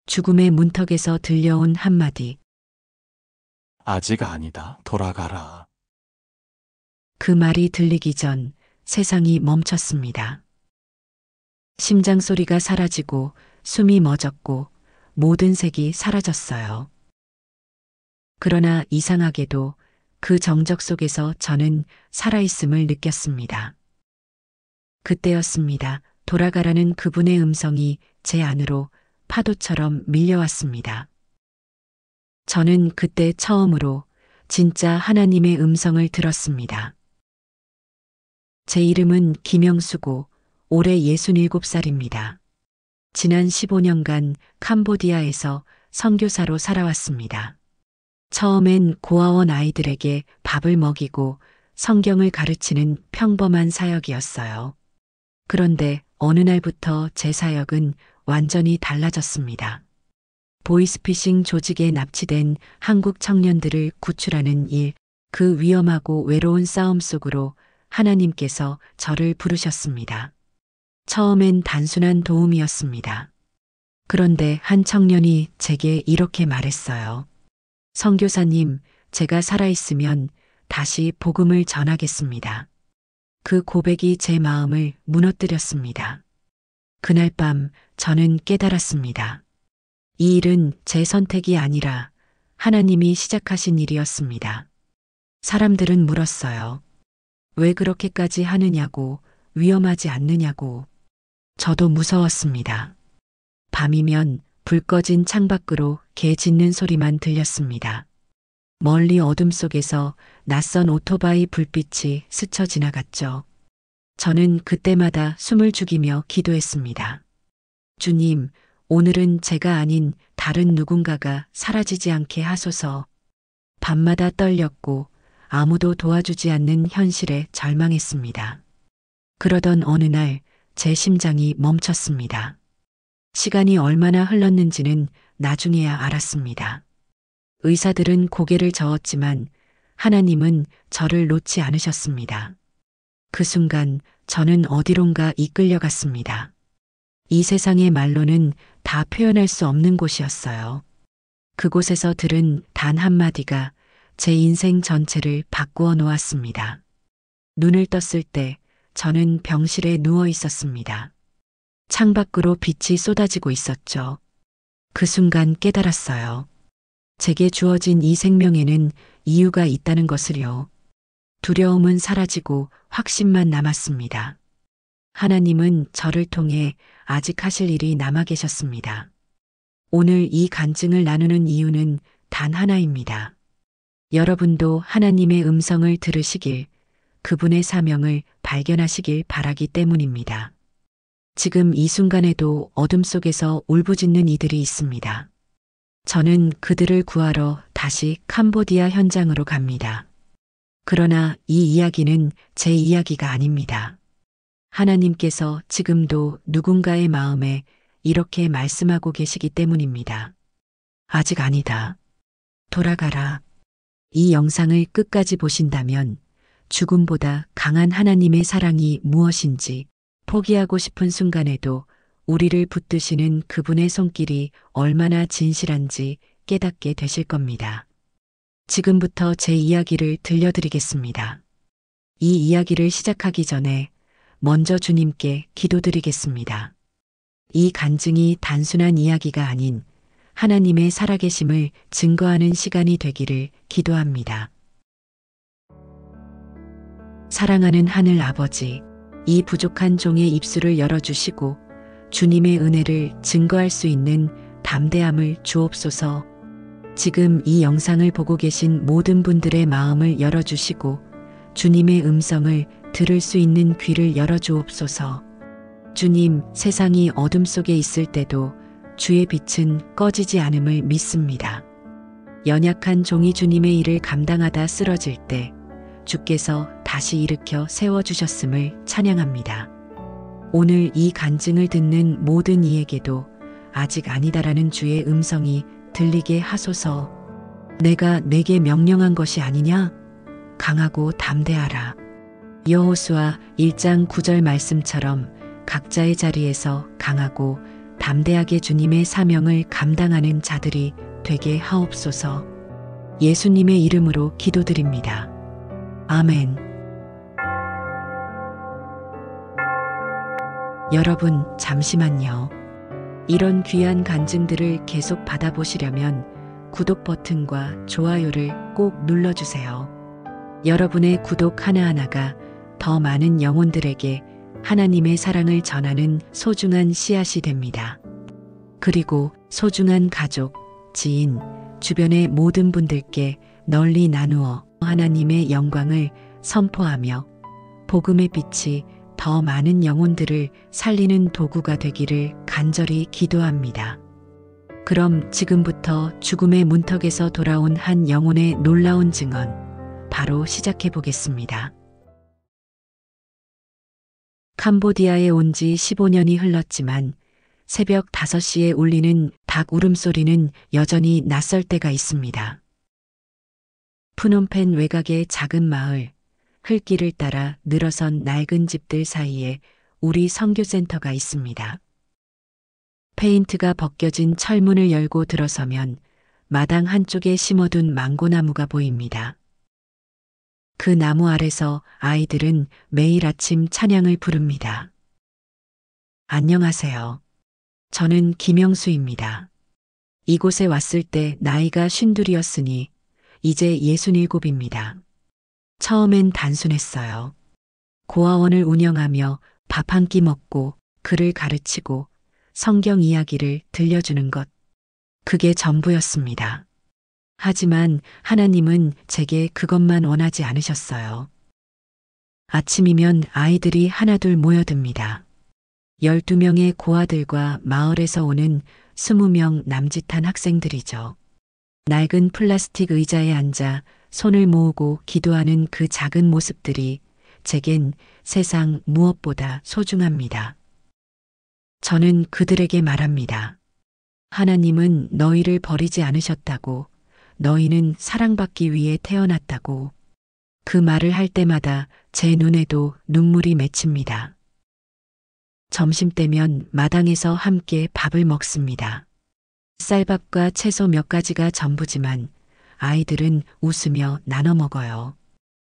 죽음의 문턱에서 들려온 한마디. 아직 아니다. 돌아가라. 그 말이 들리기 전 세상이 멈췄습니다. 심장 소리가 사라지고 숨이 멎었고 모든 색이 사라졌어요. 그러나 이상하게도 그 정적 속에서 저는 살아있음을 느꼈습니다. 그때였습니다. 돌아가라는 그분의 음성이 제 안으로 파도처럼 밀려왔습니다. 저는 그때 처음으로 진짜 하나님의 음성을 들었습니다. 제 이름은 김영수고 올해 67살입니다. 지난 15년간 캄보디아에서 선교사로 살아왔습니다. 처음엔 고아원 아이들에게 밥을 먹이고 성경을 가르치는 평범한 사역이었어요. 그런데 어느 날부터 제 사역은 완전히 달라졌습니다. 보이스피싱 조직에 납치된 한국 청년들을 구출하는 일, 그 위험하고 외로운 싸움 속으로 하나님께서 저를 부르셨습니다. 처음엔 단순한 도움이었습니다. 그런데 한 청년이 제게 이렇게 말했어요. 선교사님, 제가 살아있으면 다시 복음을 전하겠습니다. 그 고백이 제 마음을 무너뜨렸습니다. 그날 밤 저는 깨달았습니다. 이 일은 제 선택이 아니라 하나님이 시작하신 일이었습니다. 사람들은 물었어요. 왜 그렇게까지 하느냐고, 위험하지 않느냐고. 저도 무서웠습니다. 밤이면 불 꺼진 창밖으로 개 짖는 소리만 들렸습니다. 멀리 어둠 속에서 낯선 오토바이 불빛이 스쳐 지나갔죠. 저는 그때마다 숨을 죽이며 기도했습니다. 주님, 오늘은 제가 아닌 다른 누군가가 사라지지 않게 하소서. 밤마다 떨렸고 아무도 도와주지 않는 현실에 절망했습니다. 그러던 어느 날 제 심장이 멈췄습니다. 시간이 얼마나 흘렀는지는 나중에야 알았습니다. 의사들은 고개를 저었지만 하나님은 저를 놓지 않으셨습니다. 그 순간 저는 어디론가 이끌려갔습니다. 이 세상의 말로는 다 표현할 수 없는 곳이었어요. 그곳에서 들은 단 한마디가 제 인생 전체를 바꾸어 놓았습니다. 눈을 떴을 때 저는 병실에 누워 있었습니다. 창밖으로 빛이 쏟아지고 있었죠. 그 순간 깨달았어요. 제게 주어진 이 생명에는 이유가 있다는 것을요. 두려움은 사라지고 확신만 남았습니다. 하나님은 저를 통해 아직 하실 일이 남아 계셨습니다. 오늘 이 간증을 나누는 이유는 단 하나입니다. 여러분도 하나님의 음성을 들으시길, 그분의 사명을 발견하시길 바라기 때문입니다. 지금 이 순간에도 어둠 속에서 울부짖는 이들이 있습니다. 저는 그들을 구하러 다시 캄보디아 현장으로 갑니다. 그러나 이 이야기는 제 이야기가 아닙니다. 하나님께서 지금도 누군가의 마음에 이렇게 말씀하고 계시기 때문입니다. 아직 아니다. 돌아가라. 이 영상을 끝까지 보신다면 죽음보다 강한 하나님의 사랑이 무엇인지, 포기하고 싶은 순간에도 우리를 붙드시는 그분의 손길이 얼마나 진실한지 깨닫게 되실 겁니다. 지금부터 제 이야기를 들려드리겠습니다. 이 이야기를 시작하기 전에 먼저 주님께 기도드리겠습니다. 이 간증이 단순한 이야기가 아닌 하나님의 살아계심을 증거하는 시간이 되기를 기도합니다. 사랑하는 하늘 아버지, 이 부족한 종의 입술을 열어주시고 주님의 은혜를 증거할 수 있는 담대함을 주옵소서. 지금 이 영상을 보고 계신 모든 분들의 마음을 열어주시고 주님의 음성을 들을 수 있는 귀를 열어주옵소서. 주님, 세상이 어둠 속에 있을 때도 주의 빛은 꺼지지 않음을 믿습니다. 연약한 종이 주님의 일을 감당하다 쓰러질 때 주께서 다시 일으켜 세워주셨음을 찬양합니다. 오늘 이 간증을 듣는 모든 이에게도 아직 아니다라는 주의 음성이 들리게 하소서. 내가 내게 명령한 것이 아니냐? 강하고 담대하라. 여호수아 1장 9절 말씀처럼 각자의 자리에서 강하고 담대하게 주님의 사명을 감당하는 자들이 되게 하옵소서. 예수님의 이름으로 기도드립니다. 아멘. 여러분, 잠시만요. 이런 귀한 간증들을 계속 받아보시려면 구독 버튼과 좋아요를 꼭 눌러주세요. 여러분의 구독 하나하나가 더 많은 영혼들에게 하나님의 사랑을 전하는 소중한 씨앗이 됩니다. 그리고 소중한 가족, 지인, 주변의 모든 분들께 널리 나누어 하나님의 영광을 선포하며 복음의 빛이 더 많은 영혼들을 살리는 도구가 되기를 간절히 기도합니다. 그럼 지금부터 죽음의 문턱에서 돌아온 한 영혼의 놀라운 증언, 바로 시작해 보겠습니다. 캄보디아에 온 지 15년이 흘렀지만 새벽 5시에 울리는 닭 울음소리는 여전히 낯설 때가 있습니다. 푸놈펜 외곽의 작은 마을, 흘길을 따라 늘어선 낡은 집들 사이에 우리 선교센터가 있습니다. 페인트가 벗겨진 철문을 열고 들어서면 마당 한쪽에 심어둔 망고나무가 보입니다. 그 나무 아래서 아이들은 매일 아침 찬양을 부릅니다. 안녕하세요. 저는 김영수입니다. 이곳에 왔을 때 나이가 52였으니 이제 67입니다. 처음엔 단순했어요. 고아원을 운영하며 밥 한 끼 먹고 글을 가르치고 성경 이야기를 들려주는 것. 그게 전부였습니다. 하지만 하나님은 제게 그것만 원하지 않으셨어요. 아침이면 아이들이 하나둘 모여듭니다. 12명의 고아들과 마을에서 오는 20명 남짓한 학생들이죠. 낡은 플라스틱 의자에 앉아 손을 모으고 기도하는 그 작은 모습들이 제겐 세상 무엇보다 소중합니다. 저는 그들에게 말합니다. 하나님은 너희를 버리지 않으셨다고, 너희는 사랑받기 위해 태어났다고. 그 말을 할 때마다 제 눈에도 눈물이 맺힙니다. 점심때면 마당에서 함께 밥을 먹습니다. 쌀밥과 채소 몇 가지가 전부지만 아이들은 웃으며 나눠 먹어요.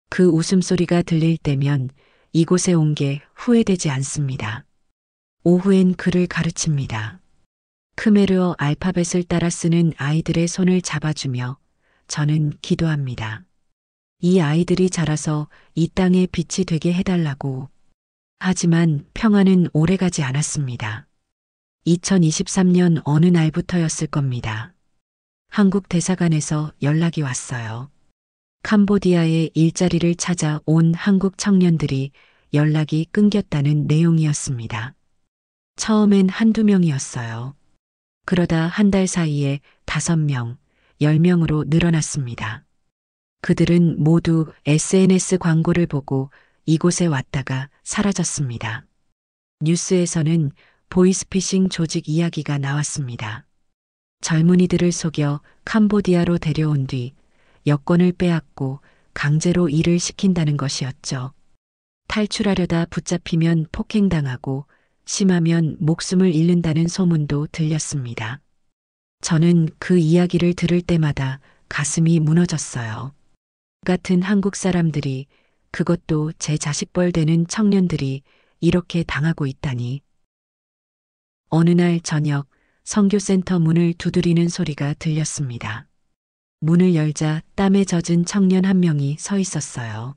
그 웃음소리가 들릴 때면 이곳에 온 게 후회되지 않습니다. 오후엔 글을 가르칩니다. 크메르어 알파벳을 따라 쓰는 아이들의 손을 잡아주며 저는 기도합니다. 이 아이들이 자라서 이 땅의 빛이 되게 해달라고. 하지만 평화는 오래가지 않았습니다. 2023년 어느 날부터였을 겁니다. 한국 대사관에서 연락이 왔어요. 캄보디아에 일자리를 찾아 온 한국 청년들이 연락이 끊겼다는 내용이었습니다. 처음엔 한두 명이었어요. 그러다 한 달 사이에 5명, 10명으로 늘어났습니다. 그들은 모두 SNS 광고를 보고 이곳에 왔다가 사라졌습니다. 뉴스에서는 보이스피싱 조직 이야기가 나왔습니다. 젊은이들을 속여 캄보디아로 데려온 뒤 여권을 빼앗고 강제로 일을 시킨다는 것이었죠. 탈출하려다 붙잡히면 폭행당하고 심하면 목숨을 잃는다는 소문도 들렸습니다. 저는 그 이야기를 들을 때마다 가슴이 무너졌어요. 같은 한국 사람들이, 그것도 제 자식뻘 되는 청년들이 이렇게 당하고 있다니. 어느 날 저녁 선교센터 문을 두드리는 소리가 들렸습니다. 문을 열자 땀에 젖은 청년 한 명이 서 있었어요.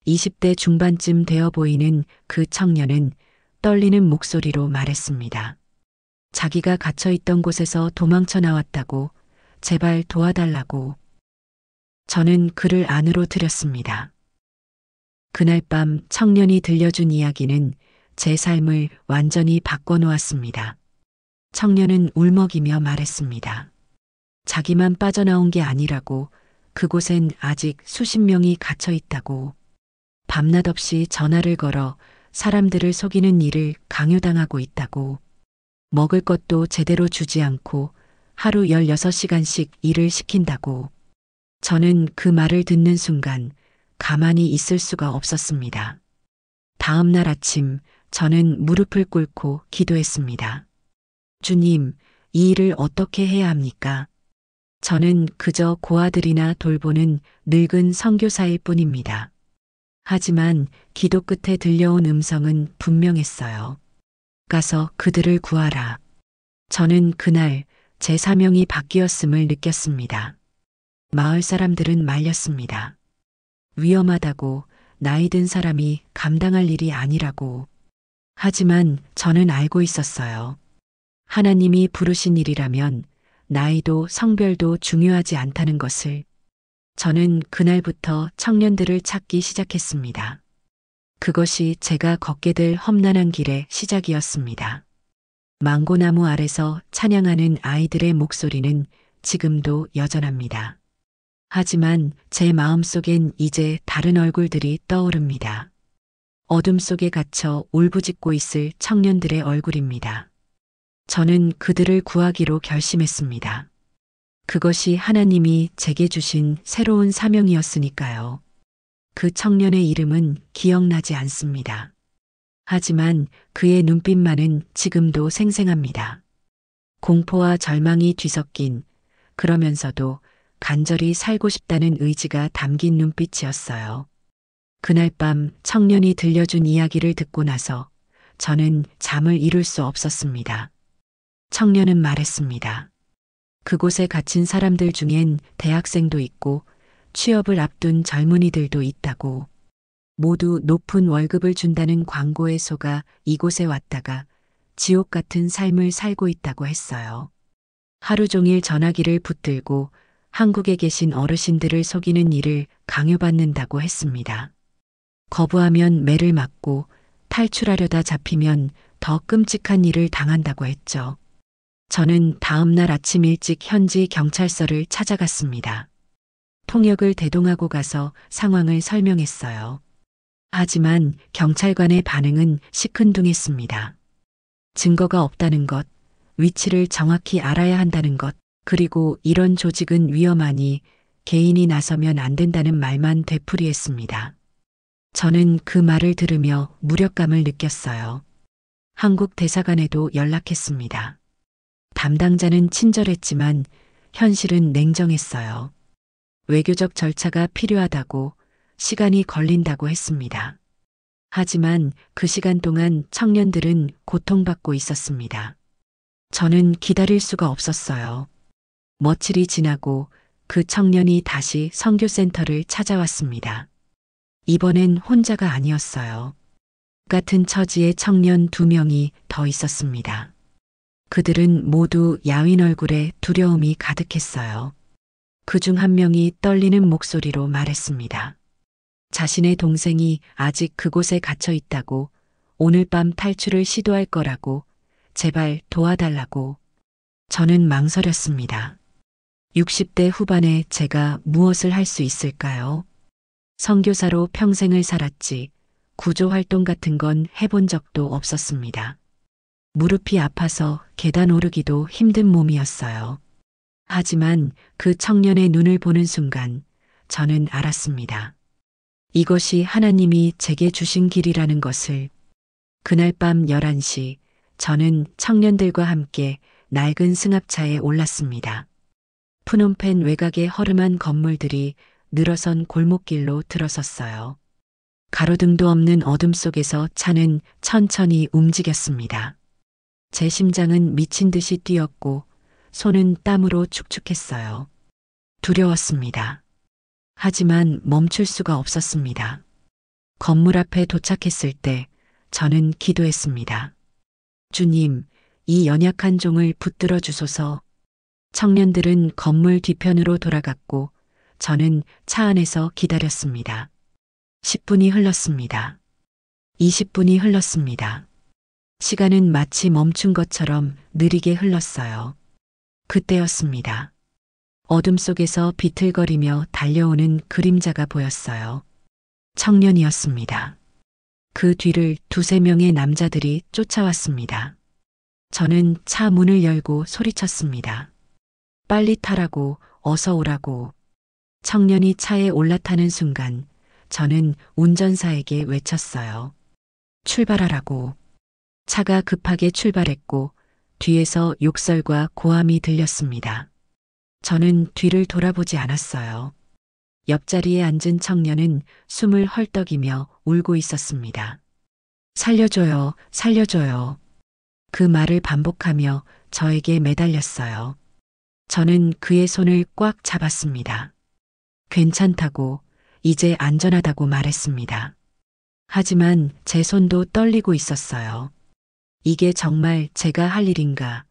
20대 중반쯤 되어 보이는 그 청년은 떨리는 목소리로 말했습니다. 자기가 갇혀있던 곳에서 도망쳐 나왔다고, 제발 도와달라고. 저는 그를 안으로 들였습니다. 그날 밤 청년이 들려준 이야기는 제 삶을 완전히 바꿔놓았습니다. 청년은 울먹이며 말했습니다. 자기만 빠져나온 게 아니라고, 그곳엔 아직 수십 명이 갇혀 있다고. 밤낮 없이 전화를 걸어 사람들을 속이는 일을 강요당하고 있다고. 먹을 것도 제대로 주지 않고 하루 16시간씩 일을 시킨다고. 저는 그 말을 듣는 순간 가만히 있을 수가 없었습니다. 다음 날 아침 저는 무릎을 꿇고 기도했습니다. 주님, 이 일을 어떻게 해야 합니까? 저는 그저 고아들이나 돌보는 늙은 선교사일 뿐입니다. 하지만 기도 끝에 들려온 음성은 분명했어요. 가서 그들을 구하라. 저는 그날 제 사명이 바뀌었음을 느꼈습니다. 마을 사람들은 말렸습니다. 위험하다고, 나이 든 사람이 감당할 일이 아니라고. 하지만 저는 알고 있었어요. 하나님이 부르신 일이라면 나이도 성별도 중요하지 않다는 것을. 저는 그날부터 청년들을 찾기 시작했습니다. 그것이 제가 걷게 될 험난한 길의 시작이었습니다. 망고나무 아래서 찬양하는 아이들의 목소리는 지금도 여전합니다. 하지만 제 마음속엔 이제 다른 얼굴들이 떠오릅니다. 어둠 속에 갇혀 울부짖고 있을 청년들의 얼굴입니다. 저는 그들을 구하기로 결심했습니다. 그것이 하나님이 제게 주신 새로운 사명이었으니까요. 그 청년의 이름은 기억나지 않습니다. 하지만 그의 눈빛만은 지금도 생생합니다. 공포와 절망이 뒤섞인, 그러면서도 간절히 살고 싶다는 의지가 담긴 눈빛이었어요. 그날 밤 청년이 들려준 이야기를 듣고 나서 저는 잠을 이룰 수 없었습니다. 청년은 말했습니다. 그곳에 갇힌 사람들 중엔 대학생도 있고 취업을 앞둔 젊은이들도 있다고. 모두 높은 월급을 준다는 광고에 속아 이곳에 왔다가 지옥 같은 삶을 살고 있다고 했어요. 하루 종일 전화기를 붙들고 한국에 계신 어르신들을 속이는 일을 강요받는다고 했습니다. 거부하면 매를 맞고 탈출하려다 잡히면 더 끔찍한 일을 당한다고 했죠. 저는 다음 날 아침 일찍 현지 경찰서를 찾아갔습니다. 통역을 대동하고 가서 상황을 설명했어요. 하지만 경찰관의 반응은 시큰둥했습니다. 증거가 없다는 것, 위치를 정확히 알아야 한다는 것, 그리고 이런 조직은 위험하니 개인이 나서면 안 된다는 말만 되풀이했습니다. 저는 그 말을 들으며 무력감을 느꼈어요. 한국 대사관에도 연락했습니다. 담당자는 친절했지만 현실은 냉정했어요. 외교적 절차가 필요하다고, 시간이 걸린다고 했습니다. 하지만 그 시간 동안 청년들은 고통받고 있었습니다. 저는 기다릴 수가 없었어요. 며칠이 지나고 그 청년이 다시 선교센터를 찾아왔습니다. 이번엔 혼자가 아니었어요. 같은 처지의 청년 2명이 더 있었습니다. 그들은 모두 야윈 얼굴에 두려움이 가득했어요. 그중 한 명이 떨리는 목소리로 말했습니다. 자신의 동생이 아직 그곳에 갇혀 있다고, 오늘 밤 탈출을 시도할 거라고, 제발 도와달라고. 저는 망설였습니다. 60대 후반에 제가 무엇을 할 수 있을까요? 선교사로 평생을 살았지 구조 활동 같은 건 해본 적도 없었습니다. 무릎이 아파서 계단 오르기도 힘든 몸이었어요. 하지만 그 청년의 눈을 보는 순간 저는 알았습니다. 이것이 하나님이 제게 주신 길이라는 것을. 그날 밤 11시 저는 청년들과 함께 낡은 승합차에 올랐습니다. 푸놈펜 외곽의 허름한 건물들이 늘어선 골목길로 들어섰어요. 가로등도 없는 어둠 속에서 차는 천천히 움직였습니다. 제 심장은 미친 듯이 뛰었고 손은 땀으로 축축했어요. 두려웠습니다. 하지만 멈출 수가 없었습니다. 건물 앞에 도착했을 때 저는 기도했습니다. 주님, 이 연약한 종을 붙들어 주소서. 청년들은 건물 뒤편으로 돌아갔고 저는 차 안에서 기다렸습니다. 10분이 흘렀습니다. 20분이 흘렀습니다. 시간은 마치 멈춘 것처럼 느리게 흘렀어요. 그때였습니다. 어둠 속에서 비틀거리며 달려오는 그림자가 보였어요. 청년이었습니다. 그 뒤를 2~3명의 남자들이 쫓아왔습니다. 저는 차 문을 열고 소리쳤습니다. 빨리 타라고, 어서 오라고. 청년이 차에 올라타는 순간 저는 운전사에게 외쳤어요. 출발하라고. 차가 급하게 출발했고 뒤에서 욕설과 고함이 들렸습니다. 저는 뒤를 돌아보지 않았어요. 옆자리에 앉은 청년은 숨을 헐떡이며 울고 있었습니다. 살려줘요, 살려줘요. 그 말을 반복하며 저에게 매달렸어요. 저는 그의 손을 꽉 잡았습니다. 괜찮다고, 이제 안전하다고 말했습니다. 하지만 제 손도 떨리고 있었어요. 이게 정말 제가 할 일인가,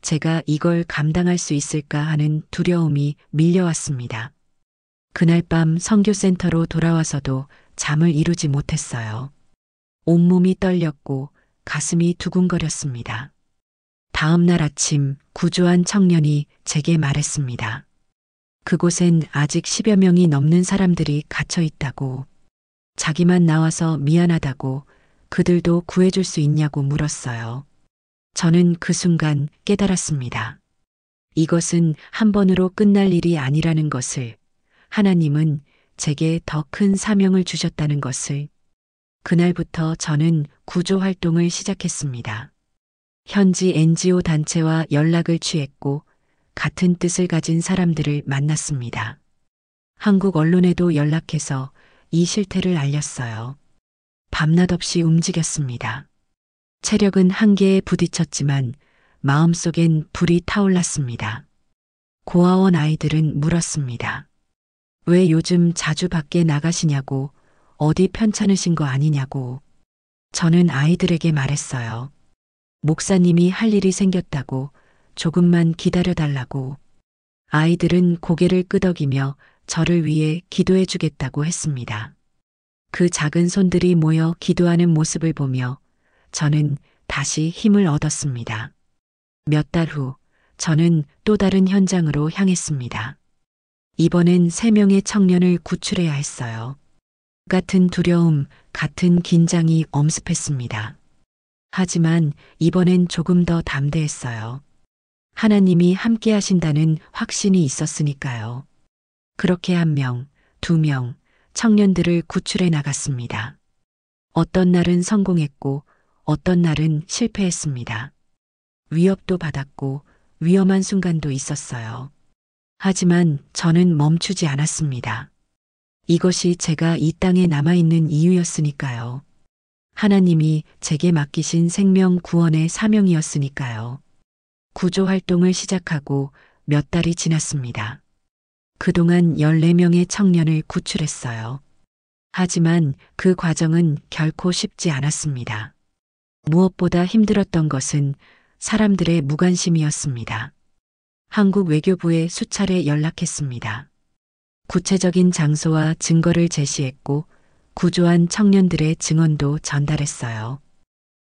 제가 이걸 감당할 수 있을까 하는 두려움이 밀려왔습니다. 그날 밤 선교센터로 돌아와서도 잠을 이루지 못했어요. 온몸이 떨렸고 가슴이 두근거렸습니다. 다음 날 아침 구조한 청년이 제게 말했습니다. 그곳엔 아직 10여 명이 넘는 사람들이 갇혀 있다고, 자기만 나와서 미안하다고, 그들도 구해줄 수 있냐고 물었어요. 저는 그 순간 깨달았습니다. 이것은 한 번으로 끝날 일이 아니라는 것을, 하나님은 제게 더 큰 사명을 주셨다는 것을. 그날부터 저는 구조 활동을 시작했습니다. 현지 NGO 단체와 연락을 취했고 같은 뜻을 가진 사람들을 만났습니다. 한국 언론에도 연락해서 이 실태를 알렸어요. 밤낮 없이 움직였습니다. 체력은 한계에 부딪혔지만 마음속엔 불이 타올랐습니다. 고아원 아이들은 물었습니다. 왜 요즘 자주 밖에 나가시냐고, 어디 편찮으신 거 아니냐고. 저는 아이들에게 말했어요. 목사님이 할 일이 생겼다고, 조금만 기다려달라고. 아이들은 고개를 끄덕이며 저를 위해 기도해 주겠다고 했습니다. 그 작은 손들이 모여 기도하는 모습을 보며 저는 다시 힘을 얻었습니다. 몇 달 후, 저는 또 다른 현장으로 향했습니다. 이번엔 3명의 청년을 구출해야 했어요. 같은 두려움, 같은 긴장이 엄습했습니다. 하지만 이번엔 조금 더 담대했어요. 하나님이 함께 하신다는 확신이 있었으니까요. 그렇게 1명, 2명, 청년들을 구출해 나갔습니다. 어떤 날은 성공했고 어떤 날은 실패했습니다. 위협도 받았고 위험한 순간도 있었어요. 하지만 저는 멈추지 않았습니다. 이것이 제가 이 땅에 남아있는 이유였으니까요. 하나님이 제게 맡기신 생명 구원의 사명이었으니까요. 구조 활동을 시작하고 몇 달이 지났습니다. 그동안 14명의 청년을 구출했어요. 하지만 그 과정은 결코 쉽지 않았습니다. 무엇보다 힘들었던 것은 사람들의 무관심이었습니다. 한국 외교부에 수차례 연락했습니다. 구체적인 장소와 증거를 제시했고 구조한 청년들의 증언도 전달했어요.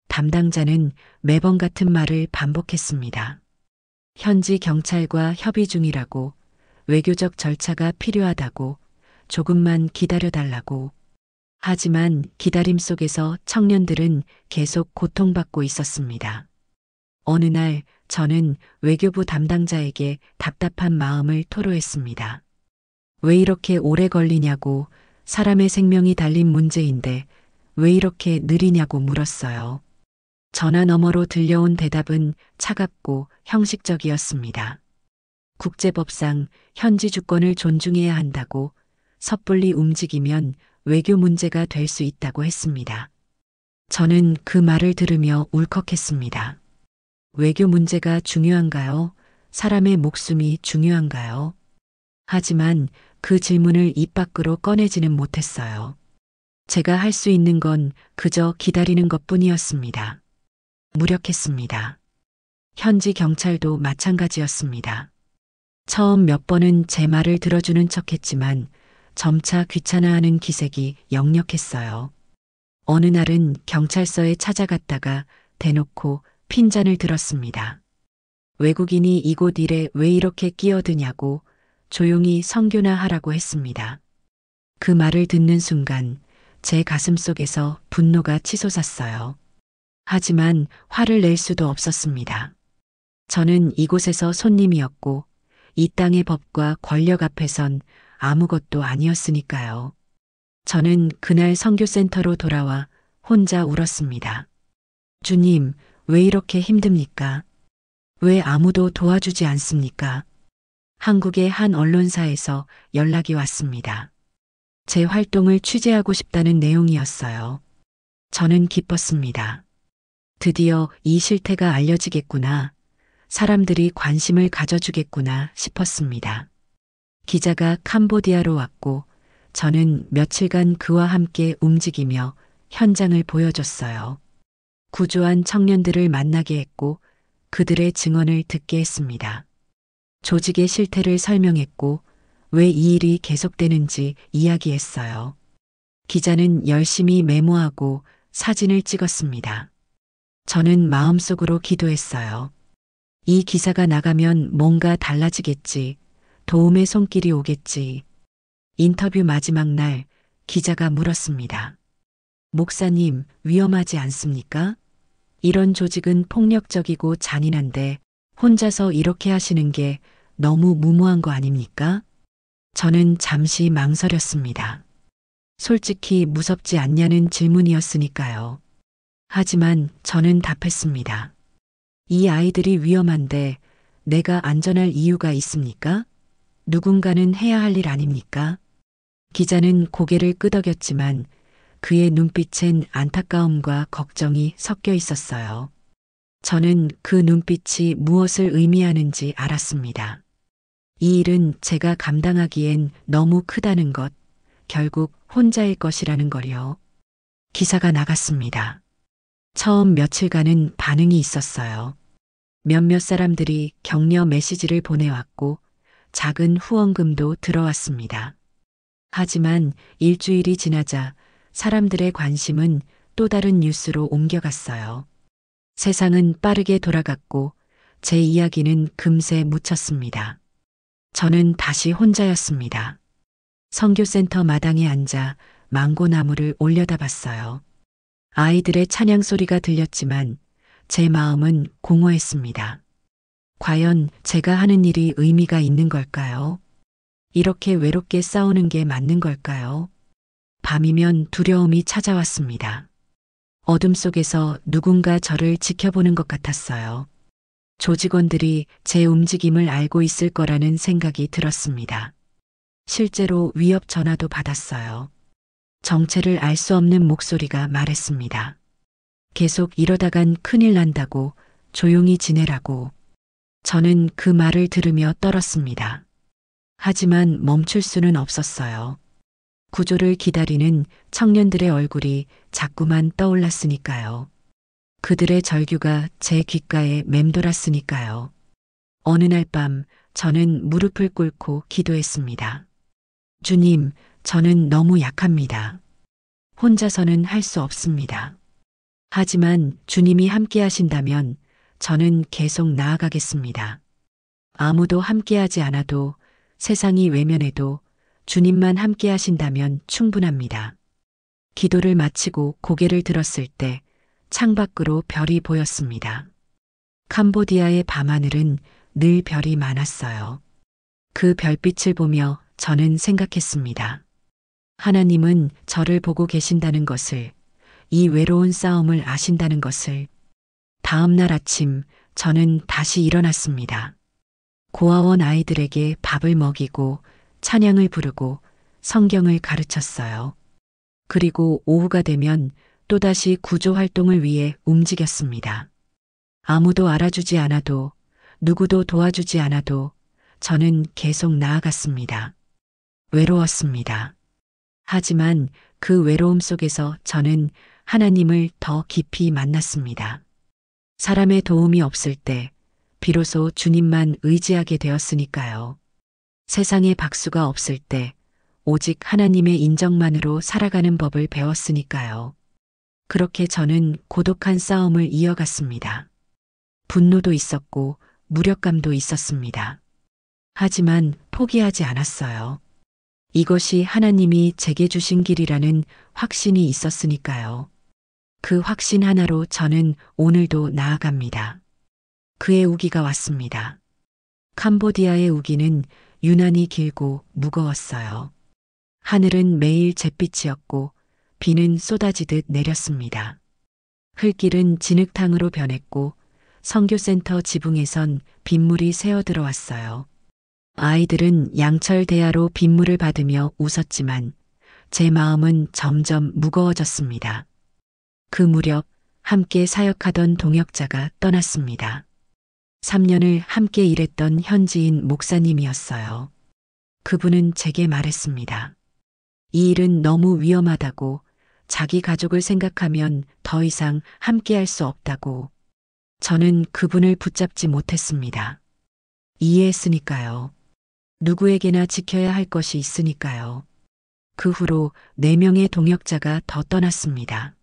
담당자는 매번 같은 말을 반복했습니다. 현지 경찰과 협의 중이라고, 외교적 절차가 필요하다고, 조금만 기다려달라고. 하지만 기다림 속에서 청년들은 계속 고통받고 있었습니다. 어느 날 저는 외교부 담당자에게 답답한 마음을 토로했습니다. 왜 이렇게 오래 걸리냐고, 사람의 생명이 달린 문제인데 왜 이렇게 느리냐고 물었어요. 전화 너머로 들려온 대답은 차갑고 형식적이었습니다. 국제법상 현지 주권을 존중해야 한다고, 섣불리 움직이면 외교 문제가 될 수 있다고 했습니다. 저는 그 말을 들으며 울컥했습니다. 외교 문제가 중요한가요? 사람의 목숨이 중요한가요? 하지만 그 질문을 입 밖으로 꺼내지는 못했어요. 제가 할 수 있는 건 그저 기다리는 것뿐이었습니다. 무력했습니다. 현지 경찰도 마찬가지였습니다. 처음 몇 번은 제 말을 들어주는 척했지만 점차 귀찮아하는 기색이 역력했어요. 어느 날은 경찰서에 찾아갔다가 대놓고 핀잔을 들었습니다. 외국인이 이곳 일에 왜 이렇게 끼어드냐고, 조용히 선교나 하라고 했습니다. 그 말을 듣는 순간 제 가슴 속에서 분노가 치솟았어요. 하지만 화를 낼 수도 없었습니다. 저는 이곳에서 손님이었고 이 땅의 법과 권력 앞에선 아무것도 아니었으니까요. 저는 그날 선교센터로 돌아와 혼자 울었습니다. 주님, 왜 이렇게 힘듭니까? 왜 아무도 도와주지 않습니까? 한국의 한 언론사에서 연락이 왔습니다. 제 활동을 취재하고 싶다는 내용이었어요. 저는 기뻤습니다. 드디어 이 실태가 알려지겠구나. 사람들이 관심을 가져주겠구나 싶었습니다. 기자가 캄보디아로 왔고 저는 며칠간 그와 함께 움직이며 현장을 보여줬어요. 구조한 청년들을 만나게 했고 그들의 증언을 듣게 했습니다. 조직의 실태를 설명했고 왜 이 일이 계속되는지 이야기했어요. 기자는 열심히 메모하고 사진을 찍었습니다. 저는 마음속으로 기도했어요. 이 기사가 나가면 뭔가 달라지겠지. 도움의 손길이 오겠지. 인터뷰 마지막 날 기자가 물었습니다. 목사님, 위험하지 않습니까? 이런 조직은 폭력적이고 잔인한데 혼자서 이렇게 하시는 게 너무 무모한 거 아닙니까? 저는 잠시 망설였습니다. 솔직히 무섭지 않냐는 질문이었으니까요. 하지만 저는 답했습니다. 이 아이들이 위험한데 내가 안전할 이유가 있습니까? 누군가는 해야 할 일 아닙니까? 기자는 고개를 끄덕였지만 그의 눈빛엔 안타까움과 걱정이 섞여 있었어요. 저는 그 눈빛이 무엇을 의미하는지 알았습니다. 이 일은 제가 감당하기엔 너무 크다는 것, 결국 혼자일 것이라는 걸요. 기사가 나갔습니다. 처음 며칠간은 반응이 있었어요. 몇몇 사람들이 격려 메시지를 보내왔고 작은 후원금도 들어왔습니다. 하지만 일주일이 지나자 사람들의 관심은 또 다른 뉴스로 옮겨갔어요. 세상은 빠르게 돌아갔고 제 이야기는 금세 묻혔습니다. 저는 다시 혼자였습니다. 선교센터 마당에 앉아 망고나무를 올려다봤어요. 아이들의 찬양 소리가 들렸지만 제 마음은 공허했습니다. 과연 제가 하는 일이 의미가 있는 걸까요? 이렇게 외롭게 싸우는 게 맞는 걸까요? 밤이면 두려움이 찾아왔습니다. 어둠 속에서 누군가 저를 지켜보는 것 같았어요. 조직원들이 제 움직임을 알고 있을 거라는 생각이 들었습니다. 실제로 위협 전화도 받았어요. 정체를 알 수 없는 목소리가 말했습니다. 계속 이러다간 큰일 난다고, 조용히 지내라고. 저는 그 말을 들으며 떨었습니다. 하지만 멈출 수는 없었어요. 구조를 기다리는 청년들의 얼굴이 자꾸만 떠올랐으니까요. 그들의 절규가 제 귓가에 맴돌았으니까요. 어느 날 밤 저는 무릎을 꿇고 기도했습니다. 주님, 저는 너무 약합니다. 혼자서는 할 수 없습니다. 하지만 주님이 함께 하신다면 저는 계속 나아가겠습니다. 아무도 함께하지 않아도 세상이 외면해도 주님만 함께 하신다면 충분합니다. 기도를 마치고 고개를 들었을 때 창밖으로 별이 보였습니다. 캄보디아의 밤하늘은 늘 별이 많았어요. 그 별빛을 보며 저는 생각했습니다. 하나님은 저를 보고 계신다는 것을, 이 외로운 싸움을 아신다는 것을. 다음 날 아침 저는 다시 일어났습니다. 고아원 아이들에게 밥을 먹이고 찬양을 부르고 성경을 가르쳤어요. 그리고 오후가 되면 또다시 구조 활동을 위해 움직였습니다. 아무도 알아주지 않아도, 누구도 도와주지 않아도 저는 계속 나아갔습니다. 외로웠습니다. 하지만 그 외로움 속에서 저는 하나님을 더 깊이 만났습니다. 사람의 도움이 없을 때 비로소 주님만 의지하게 되었으니까요. 세상에 박수가 없을 때 오직 하나님의 인정만으로 살아가는 법을 배웠으니까요. 그렇게 저는 고독한 싸움을 이어갔습니다. 분노도 있었고 무력감도 있었습니다. 하지만 포기하지 않았어요. 이것이 하나님이 제게 주신 길이라는 확신이 있었으니까요. 그 확신 하나로 저는 오늘도 나아갑니다. 그의 우기가 왔습니다. 캄보디아의 우기는 유난히 길고 무거웠어요. 하늘은 매일 잿빛이었고 비는 쏟아지듯 내렸습니다. 흙길은 진흙탕으로 변했고 선교센터 지붕에선 빗물이 새어 들어왔어요. 아이들은 양철 대야로 빗물을 받으며 웃었지만 제 마음은 점점 무거워졌습니다. 그 무렵 함께 사역하던 동역자가 떠났습니다. 3년을 함께 일했던 현지인 목사님이었어요. 그분은 제게 말했습니다. 이 일은 너무 위험하다고, 자기 가족을 생각하면 더 이상 함께할 수 없다고. 저는 그분을 붙잡지 못했습니다. 이해했으니까요. 누구에게나 지켜야 할 것이 있으니까요. 그 후로 4명의 동역자가 더 떠났습니다.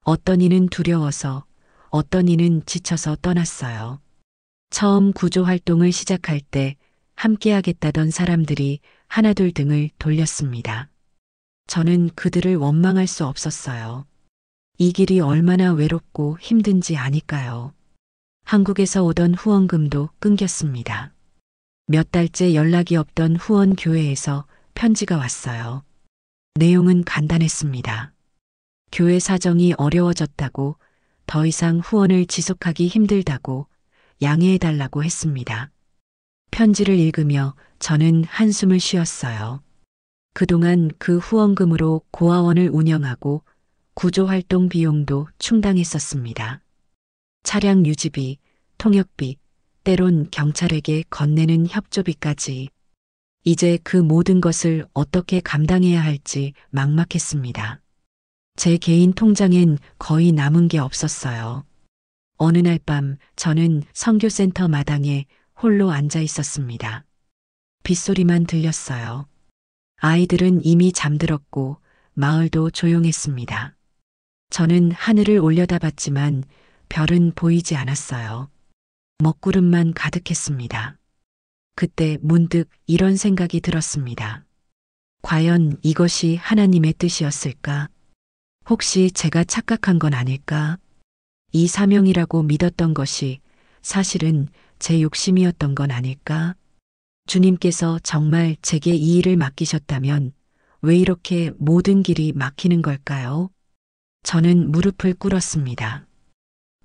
어떤 이는 두려워서, 어떤 이는 지쳐서 떠났어요. 처음 구조 활동을 시작할 때 함께하겠다던 사람들이 하나둘 등을 돌렸습니다. 저는 그들을 원망할 수 없었어요. 이 길이 얼마나 외롭고 힘든지 아니까요. 한국에서 오던 후원금도 끊겼습니다. 몇 달째 연락이 없던 후원교회에서 편지가 왔어요. 내용은 간단했습니다. 교회 사정이 어려워졌다고, 더 이상 후원을 지속하기 힘들다고, 양해해달라고 했습니다. 편지를 읽으며 저는 한숨을 쉬었어요. 그동안 그 후원금으로 고아원을 운영하고 구조활동 비용도 충당했었습니다. 차량 유지비, 통역비, 때론 경찰에게 건네는 협조비까지. 이제 그 모든 것을 어떻게 감당해야 할지 막막했습니다. 제 개인 통장엔 거의 남은 게 없었어요. 어느 날 밤 저는 선교센터 마당에 홀로 앉아 있었습니다. 빗소리만 들렸어요. 아이들은 이미 잠들었고 마을도 조용했습니다. 저는 하늘을 올려다봤지만 별은 보이지 않았어요. 먹구름만 가득했습니다. 그때 문득 이런 생각이 들었습니다. 과연 이것이 하나님의 뜻이었을까? 혹시 제가 착각한 건 아닐까? 이 사명이라고 믿었던 것이 사실은 제 욕심이었던 건 아닐까? 주님께서 정말 제게 이 일을 맡기셨다면 왜 이렇게 모든 길이 막히는 걸까요? 저는 무릎을 꿇었습니다.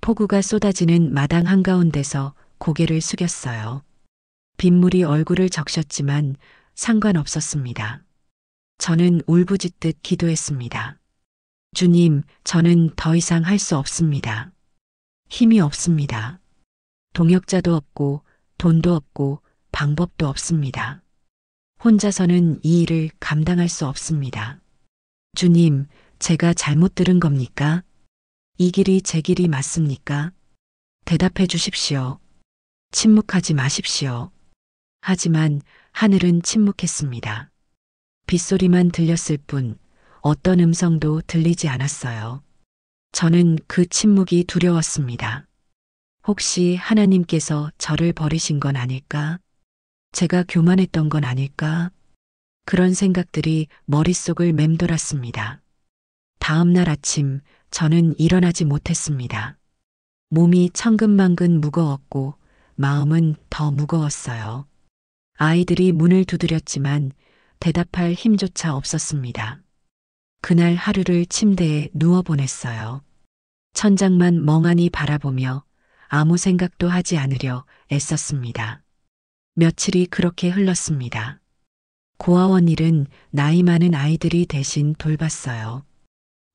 폭우가 쏟아지는 마당 한가운데서 고개를 숙였어요. 빗물이 얼굴을 적셨지만 상관없었습니다. 저는 울부짖듯 기도했습니다. 주님, 저는 더 이상 할 수 없습니다. 힘이 없습니다. 동역자도 없고 돈도 없고 방법도 없습니다. 혼자서는 이 일을 감당할 수 없습니다. 주님, 제가 잘못 들은 겁니까? 이 길이 제 길이 맞습니까? 대답해 주십시오. 침묵하지 마십시오. 하지만 하늘은 침묵했습니다. 빗소리만 들렸을 뿐 어떤 음성도 들리지 않았어요. 저는 그 침묵이 두려웠습니다. 혹시 하나님께서 저를 버리신 건 아닐까? 제가 교만했던 건 아닐까? 그런 생각들이 머릿속을 맴돌았습니다. 다음 날 아침 저는 일어나지 못했습니다. 몸이 천근만근 무거웠고 마음은 더 무거웠어요. 아이들이 문을 두드렸지만 대답할 힘조차 없었습니다. 그날 하루를 침대에 누워 보냈어요. 천장만 멍하니 바라보며 아무 생각도 하지 않으려 애썼습니다. 며칠이 그렇게 흘렀습니다. 고아원 일은 나이 많은 아이들이 대신 돌봤어요.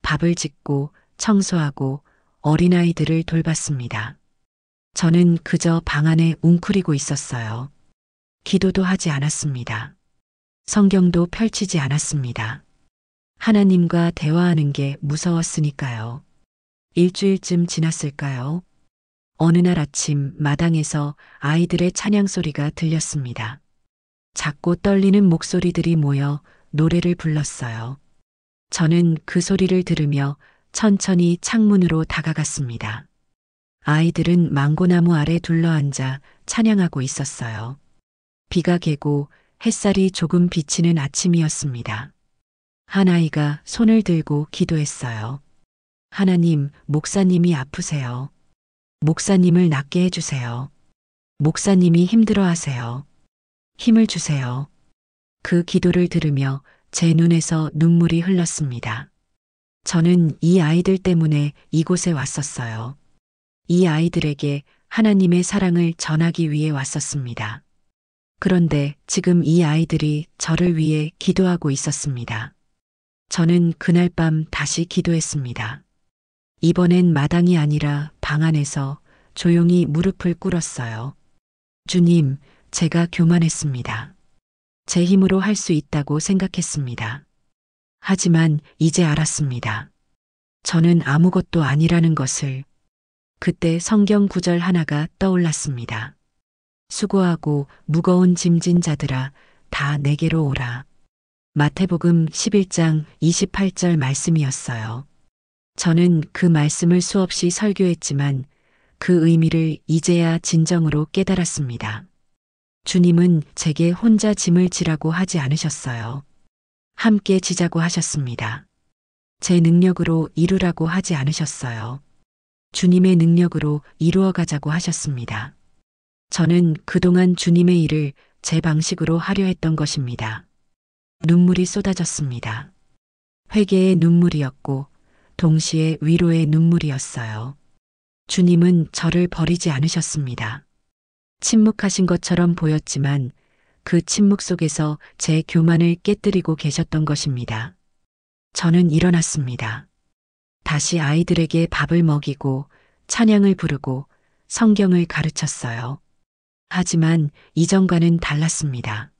밥을 짓고 청소하고 어린아이들을 돌봤습니다. 저는 그저 방 안에 웅크리고 있었어요. 기도도 하지 않았습니다. 성경도 펼치지 않았습니다. 하나님과 대화하는 게 무서웠으니까요. 일주일쯤 지났을까요? 어느 날 아침 마당에서 아이들의 찬양 소리가 들렸습니다. 작고 떨리는 목소리들이 모여 노래를 불렀어요. 저는 그 소리를 들으며 천천히 창문으로 다가갔습니다. 아이들은 망고나무 아래 둘러앉아 찬양하고 있었어요. 비가 개고 햇살이 조금 비치는 아침이었습니다. 한 아이가 손을 들고 기도했어요. 하나님, 목사님이 아프세요. 목사님을 낫게 해주세요. 목사님이 힘들어 하세요. 힘을 주세요. 그 기도를 들으며 제 눈에서 눈물이 흘렀습니다. 저는 이 아이들 때문에 이곳에 왔었어요. 이 아이들에게 하나님의 사랑을 전하기 위해 왔었습니다. 그런데 지금 이 아이들이 저를 위해 기도하고 있었습니다. 저는 그날 밤 다시 기도했습니다. 이번엔 마당이 아니라 방 안에서 조용히 무릎을 꿇었어요. 주님, 제가 교만했습니다. 제 힘으로 할 수 있다고 생각했습니다. 하지만 이제 알았습니다. 저는 아무것도 아니라는 것을. 그때 성경 구절 하나가 떠올랐습니다. 수고하고 무거운 짐진 자들아, 다 내게로 오라. 마태복음 11장 28절 말씀이었어요. 저는 그 말씀을 수없이 설교했지만 그 의미를 이제야 진정으로 깨달았습니다. 주님은 제게 혼자 짐을 지라고 하지 않으셨어요. 함께 지자고 하셨습니다. 제 능력으로 이루라고 하지 않으셨어요. 주님의 능력으로 이루어 가자고 하셨습니다. 저는 그동안 주님의 일을 제 방식으로 하려 했던 것입니다. 눈물이 쏟아졌습니다. 회개의 눈물이었고 동시에 위로의 눈물이었어요. 주님은 저를 버리지 않으셨습니다. 침묵하신 것처럼 보였지만 그 침묵 속에서 제 교만을 깨뜨리고 계셨던 것입니다. 저는 일어났습니다. 다시 아이들에게 밥을 먹이고 찬양을 부르고 성경을 가르쳤어요. 하지만 이전과는 달랐습니다.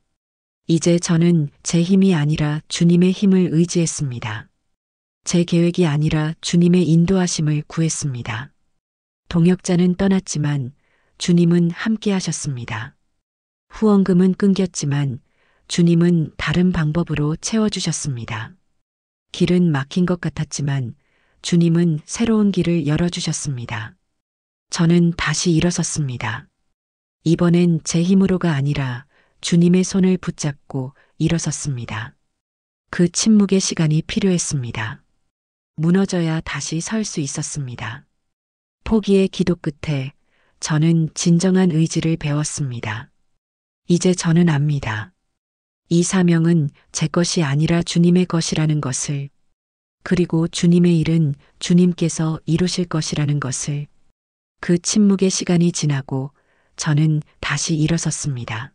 이제 저는 제 힘이 아니라 주님의 힘을 의지했습니다. 제 계획이 아니라 주님의 인도하심을 구했습니다. 동역자는 떠났지만 주님은 함께 하셨습니다. 후원금은 끊겼지만 주님은 다른 방법으로 채워주셨습니다. 길은 막힌 것 같았지만 주님은 새로운 길을 열어주셨습니다. 저는 다시 일어섰습니다. 이번엔 제 힘으로가 아니라 주님의 손을 붙잡고 일어섰습니다. 그 침묵의 시간이 필요했습니다. 무너져야 다시 설 수 있었습니다. 포기의 기도 끝에 저는 진정한 의지를 배웠습니다. 이제 저는 압니다. 이 사명은 제 것이 아니라 주님의 것이라는 것을, 그리고 주님의 일은 주님께서 이루실 것이라는 것을. 그 침묵의 시간이 지나고 저는 다시 일어섰습니다.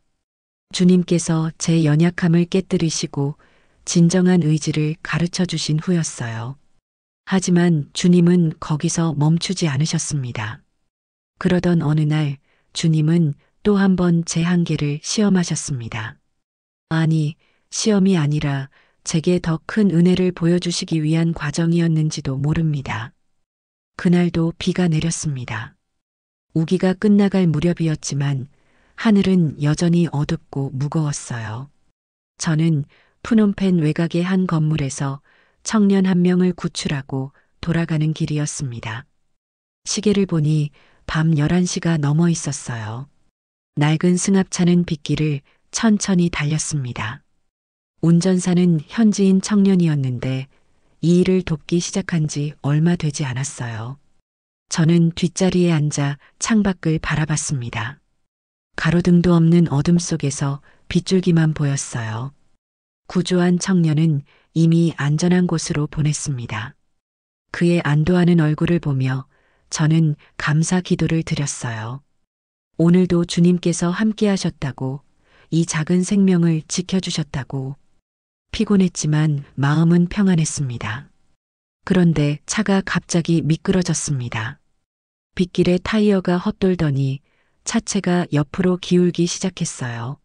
주님께서 제 연약함을 깨뜨리시고 진정한 의지를 가르쳐 주신 후였어요. 하지만 주님은 거기서 멈추지 않으셨습니다. 그러던 어느 날 주님은 또 한 번 제 한계를 시험하셨습니다. 아니, 시험이 아니라 제게 더 큰 은혜를 보여주시기 위한 과정이었는지도 모릅니다. 그날도 비가 내렸습니다. 우기가 끝나갈 무렵이었지만 하늘은 여전히 어둡고 무거웠어요. 저는 푸놈펜 외곽의 한 건물에서 청년 한 명을 구출하고 돌아가는 길이었습니다. 시계를 보니 밤 11시가 넘어 있었어요. 낡은 승합차는 빗길을 천천히 달렸습니다. 운전사는 현지인 청년이었는데 이 일을 돕기 시작한 지 얼마 되지 않았어요. 저는 뒷자리에 앉아 창밖을 바라봤습니다. 가로등도 없는 어둠 속에서 빗줄기만 보였어요. 구조한 청년은 이미 안전한 곳으로 보냈습니다. 그의 안도하는 얼굴을 보며 저는 감사 기도를 드렸어요. 오늘도 주님께서 함께 하셨다고, 이 작은 생명을 지켜주셨다고. 피곤했지만 마음은 평안했습니다. 그런데 차가 갑자기 미끄러졌습니다. 빗길에 타이어가 헛돌더니 차체가 옆으로 기울기 시작했어요.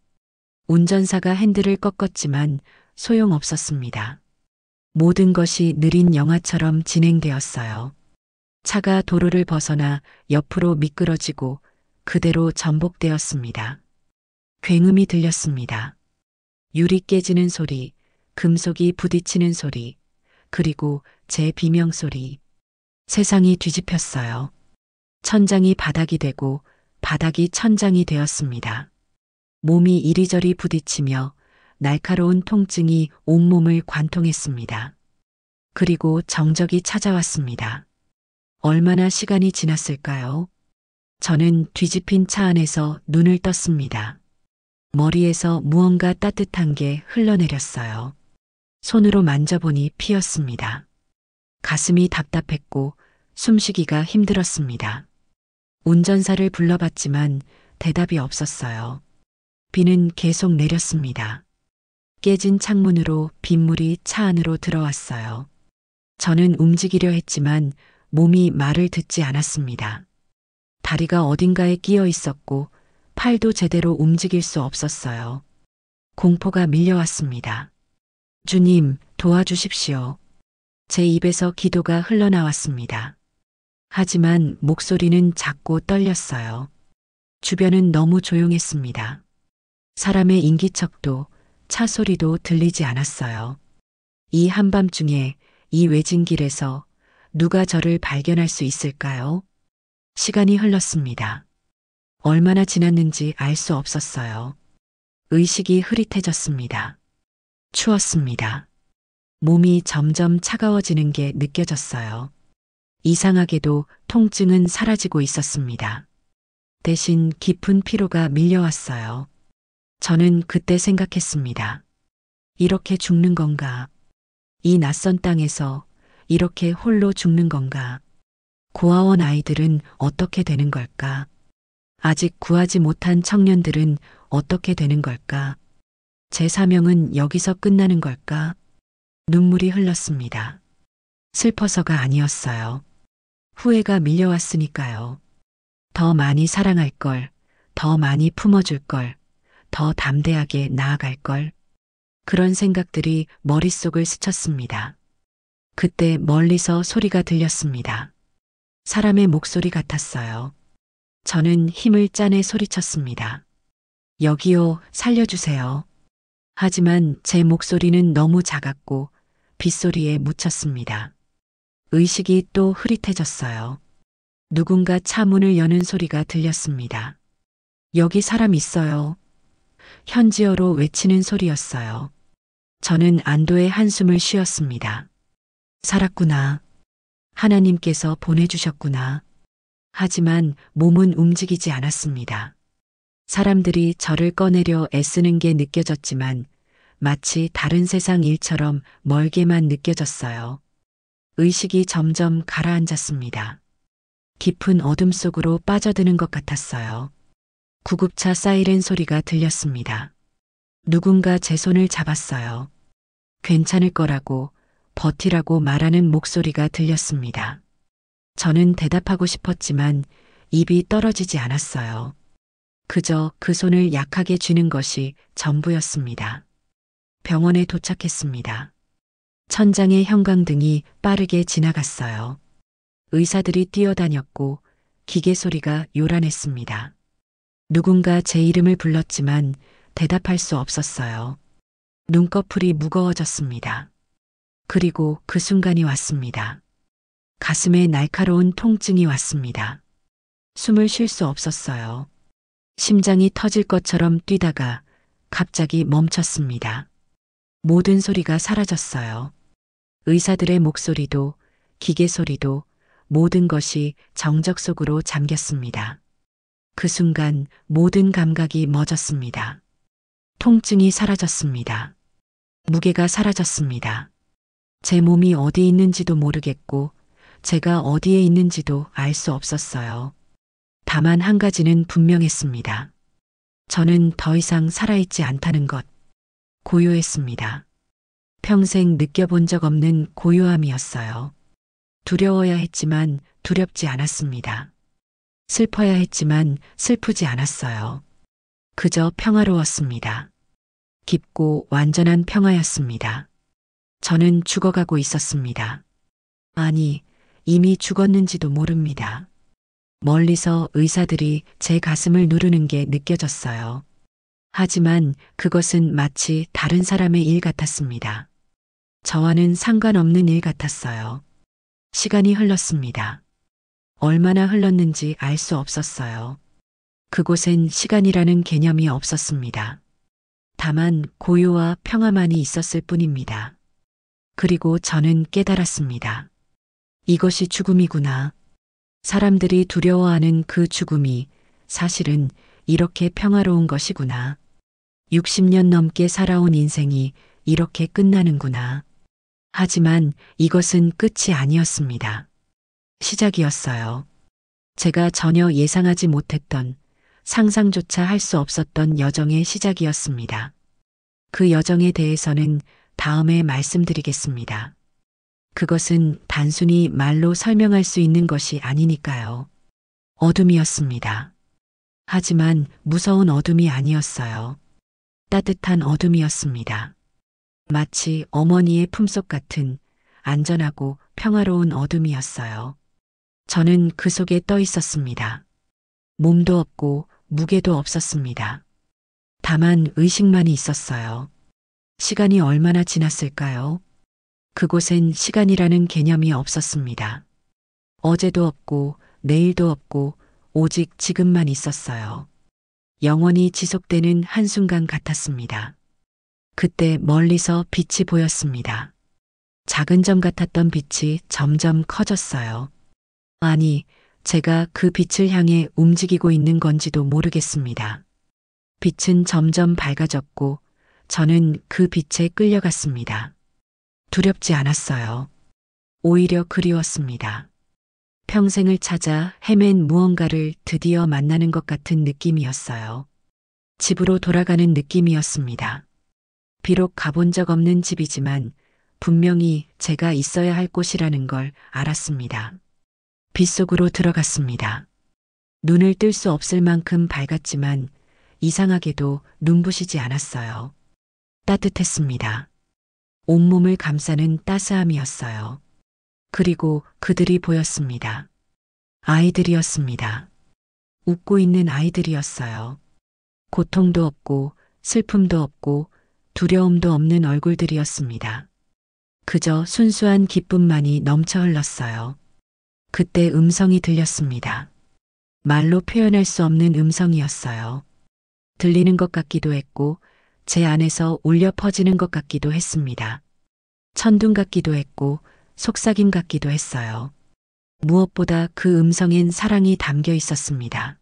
운전사가 핸들을 꺾었지만 소용없었습니다. 모든 것이 느린 영화처럼 진행되었어요. 차가 도로를 벗어나 옆으로 미끄러지고 그대로 전복되었습니다. 굉음이 들렸습니다. 유리 깨지는 소리, 금속이 부딪히는 소리, 그리고 제 비명소리. 세상이 뒤집혔어요. 천장이 바닥이 되고 바닥이 천장이 되었습니다. 몸이 이리저리 부딪히며 날카로운 통증이 온몸을 관통했습니다. 그리고 정적이 찾아왔습니다. 얼마나 시간이 지났을까요? 저는 뒤집힌 차 안에서 눈을 떴습니다. 머리에서 무언가 따뜻한 게 흘러내렸어요. 손으로 만져보니 피였습니다. 가슴이 답답했고 숨쉬기가 힘들었습니다. 운전사를 불러봤지만 대답이 없었어요. 비는 계속 내렸습니다. 깨진 창문으로 빗물이 차 안으로 들어왔어요. 저는 움직이려 했지만 몸이 말을 듣지 않았습니다. 다리가 어딘가에 끼어 있었고 팔도 제대로 움직일 수 없었어요. 공포가 밀려왔습니다. 주님, 도와주십시오. 제 입에서 기도가 흘러나왔습니다. 하지만 목소리는 작고 떨렸어요. 주변은 너무 조용했습니다. 사람의 인기척도 차 소리도 들리지 않았어요. 이 한밤중에 이 외진 길에서 누가 저를 발견할 수 있을까요? 시간이 흘렀습니다. 얼마나 지났는지 알 수 없었어요. 의식이 흐릿해졌습니다. 추웠습니다. 몸이 점점 차가워지는 게 느껴졌어요. 이상하게도 통증은 사라지고 있었습니다. 대신 깊은 피로가 밀려왔어요. 저는 그때 생각했습니다. 이렇게 죽는 건가? 이 낯선 땅에서 이렇게 홀로 죽는 건가? 고아원 아이들은 어떻게 되는 걸까? 아직 구하지 못한 청년들은 어떻게 되는 걸까? 제 사명은 여기서 끝나는 걸까? 눈물이 흘렀습니다. 슬퍼서가 아니었어요. 후회가 밀려왔으니까요. 더 많이 사랑할 걸, 더 많이 품어줄 걸, 더 담대하게 나아갈 걸. 그런 생각들이 머릿속을 스쳤습니다. 그때 멀리서 소리가 들렸습니다. 사람의 목소리 같았어요. 저는 힘을 짜내 소리쳤습니다. 여기요, 살려주세요. 하지만 제 목소리는 너무 작았고 빗소리에 묻혔습니다. 의식이 또 흐릿해졌어요. 누군가 차 문을 여는 소리가 들렸습니다. 여기 사람 있어요. 현지어로 외치는 소리였어요. 저는 안도의 한숨을 쉬었습니다. 살았구나. 하나님께서 보내주셨구나. 하지만 몸은 움직이지 않았습니다. 사람들이 저를 꺼내려 애쓰는 게 느껴졌지만 마치 다른 세상 일처럼 멀게만 느껴졌어요. 의식이 점점 가라앉았습니다. 깊은 어둠 속으로 빠져드는 것 같았어요. 구급차 사이렌 소리가 들렸습니다. 누군가 제 손을 잡았어요. 괜찮을 거라고, 버티라고 말하는 목소리가 들렸습니다. 저는 대답하고 싶었지만 입이 떨어지지 않았어요. 그저 그 손을 약하게 쥐는 것이 전부였습니다. 병원에 도착했습니다. 천장의 형광등이 빠르게 지나갔어요. 의사들이 뛰어다녔고 기계 소리가 요란했습니다. 누군가 제 이름을 불렀지만 대답할 수 없었어요. 눈꺼풀이 무거워졌습니다. 그리고 그 순간이 왔습니다. 가슴에 날카로운 통증이 왔습니다. 숨을 쉴 수 없었어요. 심장이 터질 것처럼 뛰다가 갑자기 멈췄습니다. 모든 소리가 사라졌어요. 의사들의 목소리도 기계 소리도 모든 것이 정적 속으로 잠겼습니다. 그 순간 모든 감각이 멎었습니다. 통증이 사라졌습니다. 무게가 사라졌습니다. 제 몸이 어디 있는지도 모르겠고 제가 어디에 있는지도 알 수 없었어요. 다만 한 가지는 분명했습니다. 저는 더 이상 살아있지 않다는 것. 고요했습니다. 평생 느껴본 적 없는 고요함이었어요. 두려워야 했지만 두렵지 않았습니다. 슬퍼야 했지만 슬프지 않았어요. 그저 평화로웠습니다. 깊고 완전한 평화였습니다. 저는 죽어가고 있었습니다. 아니, 이미 죽었는지도 모릅니다. 멀리서 의사들이 제 가슴을 누르는 게 느껴졌어요. 하지만 그것은 마치 다른 사람의 일 같았습니다. 저와는 상관없는 일 같았어요. 시간이 흘렀습니다. 얼마나 흘렀는지 알 수 없었어요. 그곳엔 시간이라는 개념이 없었습니다. 다만 고요와 평화만이 있었을 뿐입니다. 그리고 저는 깨달았습니다. 이것이 죽음이구나. 사람들이 두려워하는 그 죽음이 사실은 이렇게 평화로운 것이구나. 60년 넘게 살아온 인생이 이렇게 끝나는구나. 하지만 이것은 끝이 아니었습니다. 시작이었어요. 제가 전혀 예상하지 못했던, 상상조차 할 수 없었던 여정의 시작이었습니다. 그 여정에 대해서는 다음에 말씀드리겠습니다. 그것은 단순히 말로 설명할 수 있는 것이 아니니까요. 어둠이었습니다. 하지만 무서운 어둠이 아니었어요. 따뜻한 어둠이었습니다. 마치 어머니의 품속 같은 안전하고 평화로운 어둠이었어요. 저는 그 속에 떠 있었습니다. 몸도 없고 무게도 없었습니다. 다만 의식만이 있었어요. 시간이 얼마나 지났을까요? 그곳엔 시간이라는 개념이 없었습니다. 어제도 없고 내일도 없고 오직 지금만 있었어요. 영원히 지속되는 한순간 같았습니다. 그때 멀리서 빛이 보였습니다. 작은 점 같았던 빛이 점점 커졌어요. 아니, 제가 그 빛을 향해 움직이고 있는 건지도 모르겠습니다. 빛은 점점 밝아졌고 저는 그 빛에 끌려갔습니다. 두렵지 않았어요. 오히려 그리웠습니다. 평생을 찾아 헤맨 무언가를 드디어 만나는 것 같은 느낌이었어요. 집으로 돌아가는 느낌이었습니다. 비록 가본 적 없는 집이지만 분명히 제가 있어야 할 곳이라는 걸 알았습니다. 빗속으로 들어갔습니다. 눈을 뜰 수 없을 만큼 밝았지만 이상하게도 눈부시지 않았어요. 따뜻했습니다. 온몸을 감싸는 따스함이었어요. 그리고 그들이 보였습니다. 아이들이었습니다. 웃고 있는 아이들이었어요. 고통도 없고 슬픔도 없고 두려움도 없는 얼굴들이었습니다. 그저 순수한 기쁨만이 넘쳐 흘렀어요. 그때 음성이 들렸습니다. 말로 표현할 수 없는 음성이었어요. 들리는 것 같기도 했고 제 안에서 울려 퍼지는 것 같기도 했습니다. 천둥 같기도 했고 속삭임 같기도 했어요. 무엇보다 그 음성엔 사랑이 담겨 있었습니다.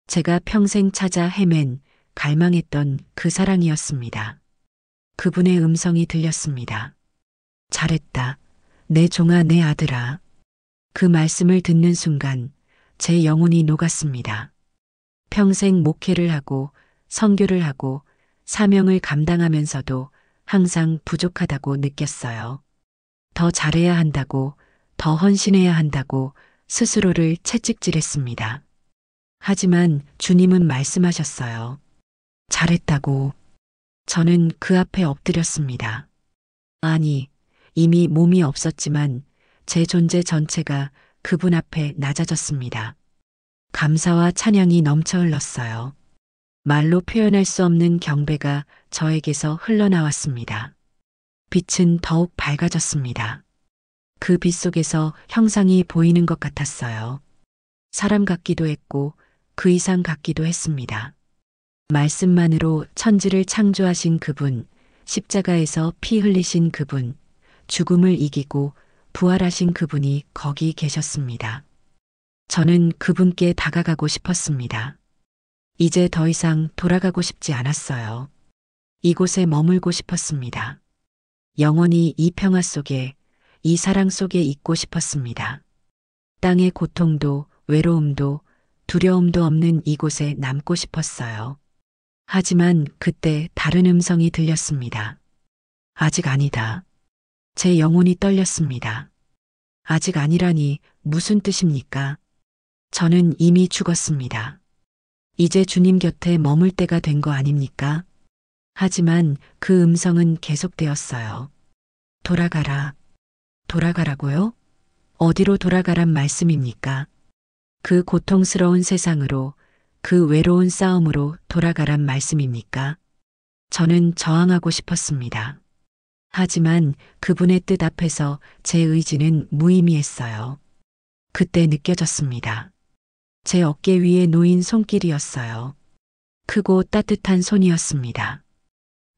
제가 평생 찾아 헤맨, 갈망했던 그 사랑이었습니다. 그분의 음성이 들렸습니다. 잘했다. 내 종아, 내 아들아. 그 말씀을 듣는 순간 제 영혼이 녹았습니다. 평생 목회를 하고 선교를 하고 사명을 감당하면서도 항상 부족하다고 느꼈어요. 더 잘해야 한다고, 더 헌신해야 한다고 스스로를 채찍질했습니다. 하지만 주님은 말씀하셨어요. 잘했다고. 저는 그 앞에 엎드렸습니다. 아니, 이미 몸이 없었지만 제 존재 전체가 그분 앞에 낮아졌습니다. 감사와 찬양이 넘쳐 흘렀어요. 말로 표현할 수 없는 경배가 저에게서 흘러나왔습니다. 빛은 더욱 밝아졌습니다. 그 빛 속에서 형상이 보이는 것 같았어요. 사람 같기도 했고 그 이상 같기도 했습니다. 말씀만으로 천지를 창조하신 그분, 십자가에서 피 흘리신 그분, 죽음을 이기고 부활하신 그분이 거기 계셨습니다. 저는 그분께 다가가고 싶었습니다. 이제 더 이상 돌아가고 싶지 않았어요. 이곳에 머물고 싶었습니다. 영원히 이 평화 속에, 이 사랑 속에 있고 싶었습니다. 땅의 고통도 외로움도 두려움도 없는 이곳에 남고 싶었어요. 하지만 그때 다른 음성이 들렸습니다. 아직 아니다. 제 영혼이 떨렸습니다. 아직 아니라니 무슨 뜻입니까? 저는 이미 죽었습니다. 이제 주님 곁에 머물 때가 된 거 아닙니까? 하지만 그 음성은 계속되었어요. 돌아가라. 돌아가라고요? 어디로 돌아가란 말씀입니까? 그 고통스러운 세상으로, 그 외로운 싸움으로 돌아가란 말씀입니까? 저는 저항하고 싶었습니다. 하지만 그분의 뜻 앞에서 제 의지는 무의미했어요. 그때 느껴졌습니다. 제 어깨 위에 놓인 손길이었어요. 크고 따뜻한 손이었습니다.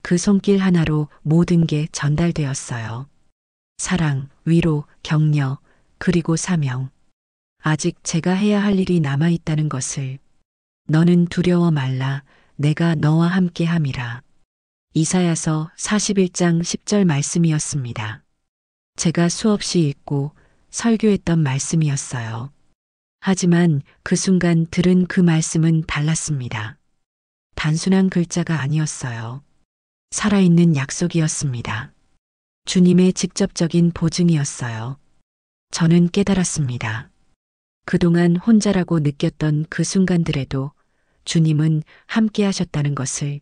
그 손길 하나로 모든 게 전달되었어요. 사랑, 위로, 격려, 그리고 사명. 아직 제가 해야 할 일이 남아있다는 것을. 너는 두려워 말라. 내가 너와 함께 함이라. 이사야서 41장 10절 말씀이었습니다. 제가 수없이 읽고 설교했던 말씀이었어요. 하지만 그 순간 들은 그 말씀은 달랐습니다. 단순한 글자가 아니었어요. 살아있는 약속이었습니다. 주님의 직접적인 보증이었어요. 저는 깨달았습니다. 그동안 혼자라고 느꼈던 그 순간들에도 주님은 함께 하셨다는 것을,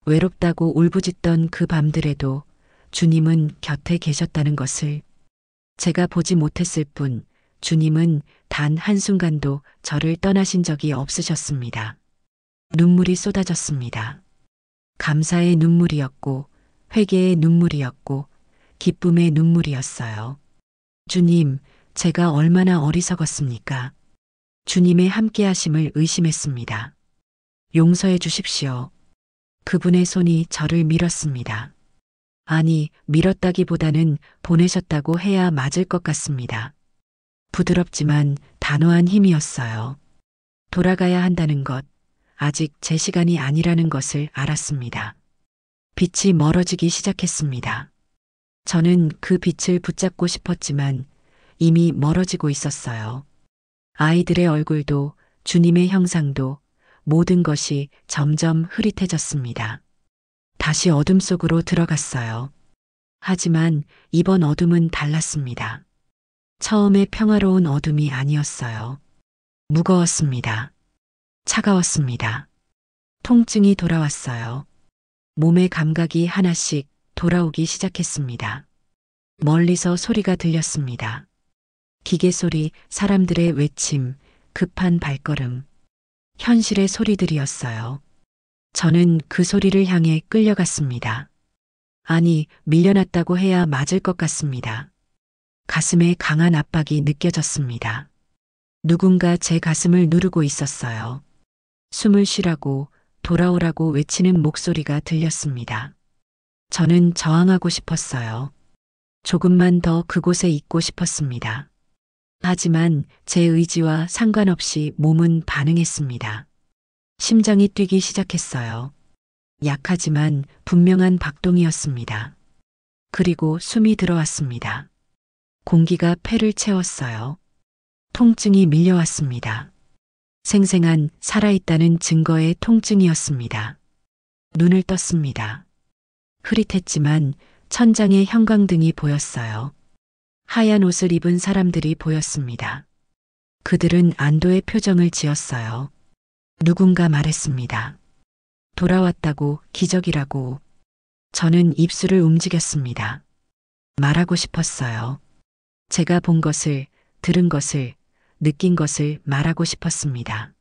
외롭다고 울부짖던 그 밤들에도 주님은 곁에 계셨다는 것을, 제가 보지 못했을 뿐 주님은 단 한순간도 저를 떠나신 적이 없으셨습니다. 눈물이 쏟아졌습니다. 감사의 눈물이었고, 회개의 눈물이었고, 기쁨의 눈물이었어요. 주님, 제가 얼마나 어리석었습니까? 주님의 함께하심을 의심했습니다. 용서해 주십시오. 그분의 손이 저를 밀었습니다. 아니, 밀었다기보다는 보내셨다고 해야 맞을 것 같습니다. 부드럽지만 단호한 힘이었어요. 돌아가야 한다는 것, 아직 제 시간이 아니라는 것을 알았습니다. 빛이 멀어지기 시작했습니다. 저는 그 빛을 붙잡고 싶었지만 이미 멀어지고 있었어요. 아이들의 얼굴도 주님의 형상도 모든 것이 점점 흐릿해졌습니다. 다시 어둠 속으로 들어갔어요. 하지만 이번 어둠은 달랐습니다. 처음에 평화로운 어둠이 아니었어요. 무거웠습니다. 차가웠습니다. 통증이 돌아왔어요. 몸의 감각이 하나씩 돌아오기 시작했습니다. 멀리서 소리가 들렸습니다. 기계 소리, 사람들의 외침, 급한 발걸음. 현실의 소리들이었어요. 저는 그 소리를 향해 끌려갔습니다. 아니, 밀려났다고 해야 맞을 것 같습니다. 가슴에 강한 압박이 느껴졌습니다. 누군가 제 가슴을 누르고 있었어요. 숨을 쉬라고, 돌아오라고 외치는 목소리가 들렸습니다. 저는 저항하고 싶었어요. 조금만 더 그곳에 있고 싶었습니다. 하지만 제 의지와 상관없이 몸은 반응했습니다. 심장이 뛰기 시작했어요. 약하지만 분명한 박동이었습니다. 그리고 숨이 들어왔습니다. 공기가 폐를 채웠어요. 통증이 밀려왔습니다. 생생한 살아있다는 증거의 통증이었습니다. 눈을 떴습니다. 흐릿했지만 천장에 형광등이 보였어요. 하얀 옷을 입은 사람들이 보였습니다. 그들은 안도의 표정을 지었어요. 누군가 말했습니다. 돌아왔다고, 기적이라고. 저는 입술을 움직였습니다. 말하고 싶었어요. 제가 본 것을, 들은 것을, 느낀 것을 말하고 싶었습니다.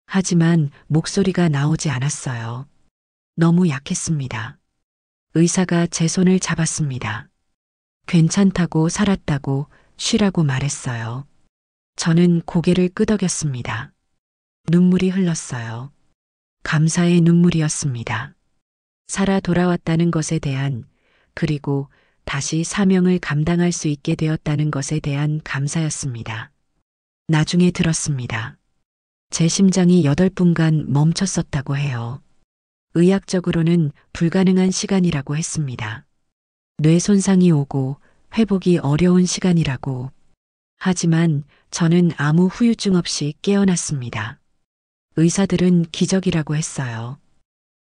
하지만 목소리가 나오지 않았어요. 너무 약했습니다. 의사가 제 손을 잡았습니다. 괜찮다고, 살았다고, 쉬라고 말했어요. 저는 고개를 끄덕였습니다. 눈물이 흘렀어요. 감사의 눈물이었습니다. 살아 돌아왔다는 것에 대한, 그리고 다시 사명을 감당할 수 있게 되었다는 것에 대한 감사였습니다. 나중에 들었습니다. 제 심장이 8분간 멈췄었다고 해요. 의학적으로는 불가능한 시간이라고 했습니다. 뇌 손상이 오고 회복이 어려운 시간이라고. 하지만 저는 아무 후유증 없이 깨어났습니다. 의사들은 기적이라고 했어요.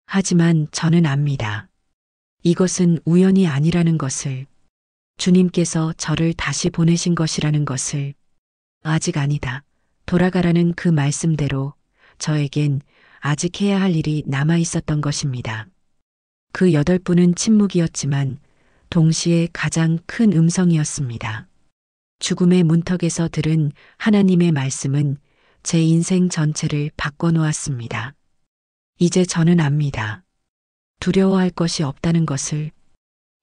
하지만 저는 압니다. 이것은 우연이 아니라는 것을, 주님께서 저를 다시 보내신 것이라는 것을. 아직 아니다. 돌아가라는 그 말씀대로 저에겐 아직 해야 할 일이 남아 있었던 것입니다. 그 8분은 침묵이었지만 동시에 가장 큰 음성이었습니다. 죽음의 문턱에서 들은 하나님의 말씀은 제 인생 전체를 바꿔놓았습니다. 이제 저는 압니다. 두려워할 것이 없다는 것을.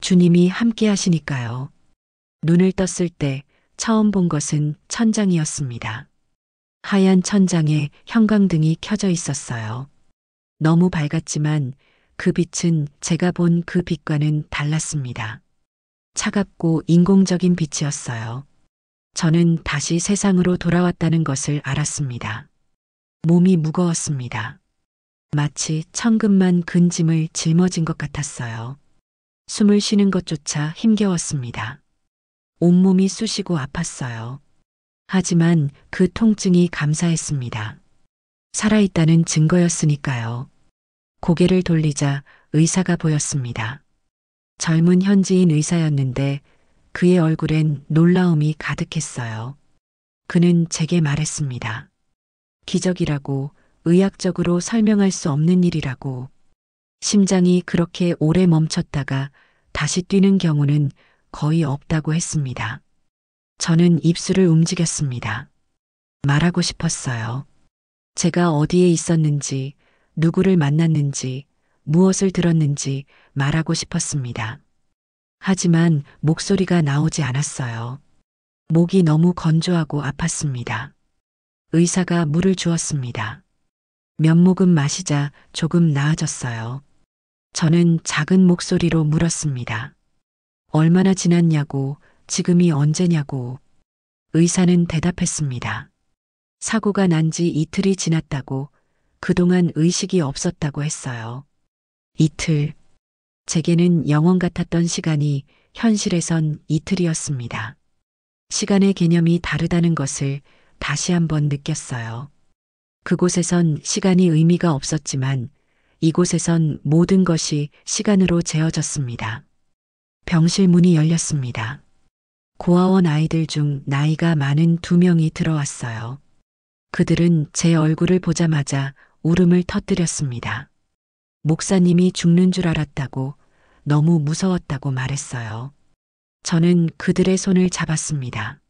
주님이 함께 하시니까요. 눈을 떴을 때 처음 본 것은 천장이었습니다. 하얀 천장에 형광등이 켜져 있었어요. 너무 밝았지만 그 빛은 제가 본 그 빛과는 달랐습니다. 차갑고 인공적인 빛이었어요. 저는 다시 세상으로 돌아왔다는 것을 알았습니다. 몸이 무거웠습니다. 마치 천근만 근 짐을 짊어진 것 같았어요. 숨을 쉬는 것조차 힘겨웠습니다. 온몸이 쑤시고 아팠어요. 하지만 그 통증이 감사했습니다. 살아있다는 증거였으니까요. 고개를 돌리자 의사가 보였습니다. 젊은 현지인 의사였는데 그의 얼굴엔 놀라움이 가득했어요. 그는 제게 말했습니다. 기적이라고, 의학적으로 설명할 수 없는 일이라고. 심장이 그렇게 오래 멈췄다가 다시 뛰는 경우는 거의 없다고 했습니다. 저는 입술을 움직였습니다. 말하고 싶었어요. 제가 어디에 있었는지, 누구를 만났는지, 무엇을 들었는지 말하고 싶었습니다. 하지만 목소리가 나오지 않았어요. 목이 너무 건조하고 아팠습니다. 의사가 물을 주었습니다. 몇 모금 마시자 조금 나아졌어요. 저는 작은 목소리로 물었습니다. 얼마나 지났냐고, 지금이 언제냐고. 의사는 대답했습니다. 사고가 난 지 이틀이 지났다고, 그동안 의식이 없었다고 했어요. 이틀. 제게는 영원 같았던 시간이 현실에선 이틀이었습니다. 시간의 개념이 다르다는 것을 다시 한번 느꼈어요. 그곳에선 시간이 의미가 없었지만 이곳에선 모든 것이 시간으로 재어졌습니다. 병실 문이 열렸습니다. 고아원 아이들 중 나이가 많은 2명이 들어왔어요. 그들은 제 얼굴을 보자마자 울음을 터뜨렸습니다. 목사님이 죽는 줄 알았다고, 너무 무서웠다고 말했어요. 저는 그들의 손을 잡았습니다.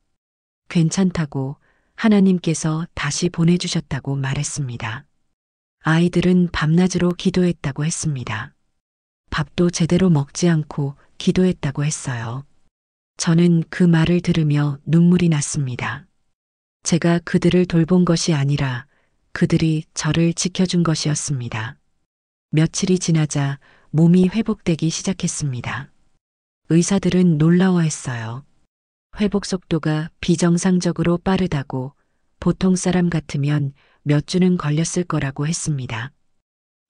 괜찮다고, 하나님께서 다시 보내주셨다고 말했습니다. 아이들은 밤낮으로 기도했다고 했습니다. 밥도 제대로 먹지 않고 기도했다고 했어요. 저는 그 말을 들으며 눈물이 났습니다. 제가 그들을 돌본 것이 아니라 그들이 저를 지켜준 것이었습니다. 며칠이 지나자 몸이 회복되기 시작했습니다. 의사들은 놀라워했어요. 회복 속도가 비정상적으로 빠르다고, 보통 사람 같으면 몇 주는 걸렸을 거라고 했습니다.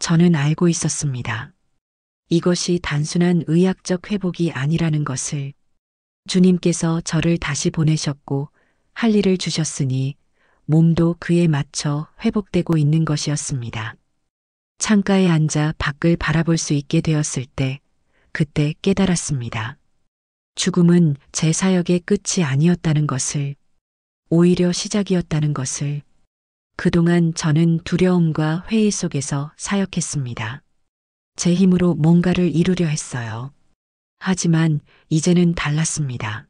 저는 알고 있었습니다. 이것이 단순한 의학적 회복이 아니라는 것을. 주님께서 저를 다시 보내셨고 할 일을 주셨으니 몸도 그에 맞춰 회복되고 있는 것이었습니다. 창가에 앉아 밖을 바라볼 수 있게 되었을 때, 그때 깨달았습니다. 죽음은 제 사역의 끝이 아니었다는 것을, 오히려 시작이었다는 것을. 그동안 저는 두려움과 회의 속에서 사역했습니다. 제 힘으로 뭔가를 이루려 했어요. 하지만 이제는 달랐습니다.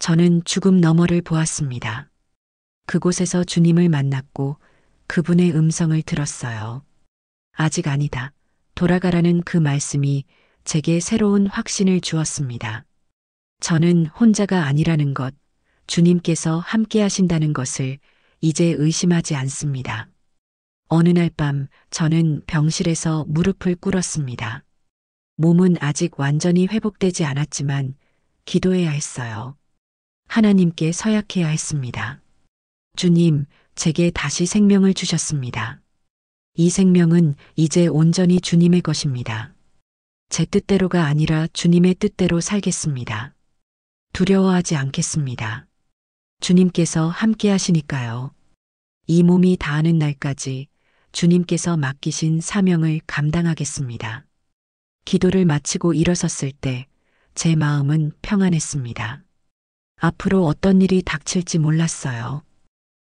저는 죽음 너머를 보았습니다. 그곳에서 주님을 만났고 그분의 음성을 들었어요. 아직 아니다. 돌아가라는 그 말씀이 제게 새로운 확신을 주었습니다. 저는 혼자가 아니라는 것, 주님께서 함께 하신다는 것을 이제 의심하지 않습니다. 어느 날 밤 저는 병실에서 무릎을 꿇었습니다. 몸은 아직 완전히 회복되지 않았지만 기도해야 했어요. 하나님께 서약해야 했습니다. 주님, 제게 다시 생명을 주셨습니다. 이 생명은 이제 온전히 주님의 것입니다. 제 뜻대로가 아니라 주님의 뜻대로 살겠습니다. 두려워하지 않겠습니다. 주님께서 함께 하시니까요. 이 몸이 다하는 날까지 주님께서 맡기신 사명을 감당하겠습니다. 기도를 마치고 일어섰을 때 제 마음은 평안했습니다. 앞으로 어떤 일이 닥칠지 몰랐어요.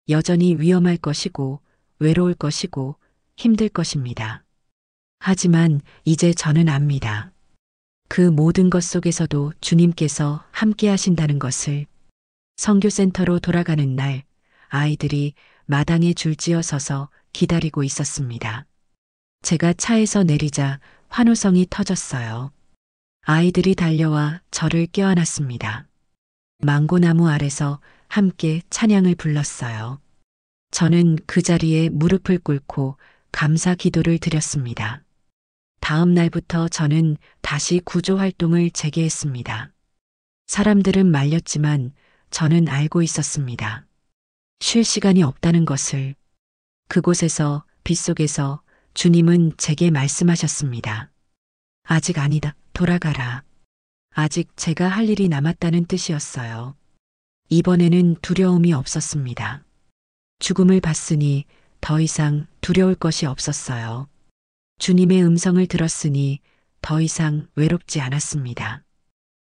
여전히 위험할 것이고 외로울 것이고 힘들 것입니다. 하지만 이제 저는 압니다. 그 모든 것 속에서도 주님께서 함께 하신다는 것을. 선교센터로 돌아가는 날 아이들이 마당에 줄지어 서서 기다리고 있었습니다. 제가 차에서 내리자 환호성이 터졌어요. 아이들이 달려와 저를 껴안았습니다. 망고나무 아래서 함께 찬양을 불렀어요. 저는 그 자리에 무릎을 꿇고 감사 기도를 드렸습니다. 다음 날부터 저는 다시 구조 활동을 재개했습니다. 사람들은 말렸지만 저는 알고 있었습니다. 쉴 시간이 없다는 것을. 그곳에서, 빗속에서 주님은 제게 말씀하셨습니다. 아직 아니다. 돌아가라. 아직 제가 할 일이 남았다는 뜻이었어요. 이번에는 두려움이 없었습니다. 죽음을 봤으니 더 이상 두려울 것이 없었어요. 주님의 음성을 들었으니 더 이상 외롭지 않았습니다.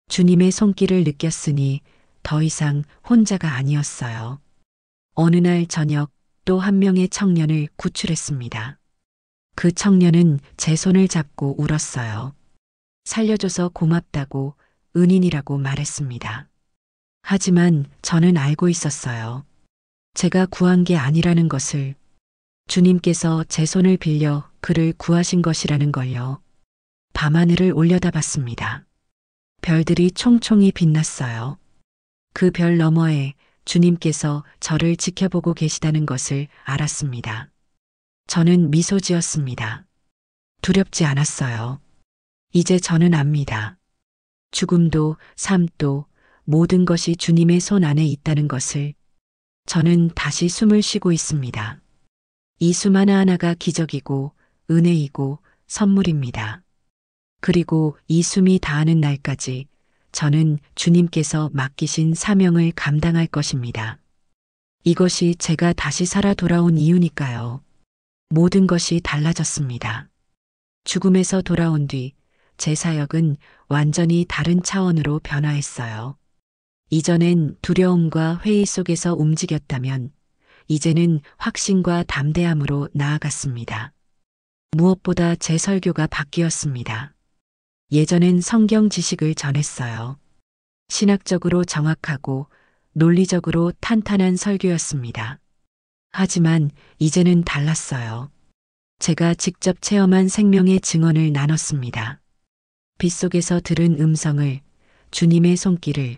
주님의 손길을 느꼈으니 더 이상 혼자가 아니었어요. 어느 날 저녁 또 한 명의 청년을 구출했습니다. 그 청년은 제 손을 잡고 울었어요. 살려줘서 고맙다고 은인이라고 말했습니다. 하지만 저는 알고 있었어요. 제가 구한 게 아니라는 것을, 주님께서 제 손을 빌려 그를 구하신 것이라는 걸요. 밤하늘을 올려다봤습니다. 별들이 총총히 빛났어요. 그 별 너머에 주님께서 저를 지켜보고 계시다는 것을 알았습니다. 저는 미소 지었습니다. 두렵지 않았어요. 이제 저는 압니다. 죽음도 삶도 모든 것이 주님의 손 안에 있다는 것을. 저는 다시 숨을 쉬고 있습니다. 이 숨 하나하나가 기적이고 은혜이고 선물입니다. 그리고 이 숨이 다하는 날까지 저는 주님께서 맡기신 사명을 감당할 것입니다. 이것이 제가 다시 살아 돌아온 이유니까요. 모든 것이 달라졌습니다. 죽음에서 돌아온 뒤 제 사역은 완전히 다른 차원으로 변화했어요. 이전엔 두려움과 회의 속에서 움직였다면 이제는 확신과 담대함으로 나아갔습니다. 무엇보다 제 설교가 바뀌었습니다. 예전엔 성경 지식을 전했어요. 신학적으로 정확하고 논리적으로 탄탄한 설교였습니다. 하지만 이제는 달랐어요. 제가 직접 체험한 생명의 증언을 나눴습니다. 빗속에서 들은 음성을, 주님의 손길을,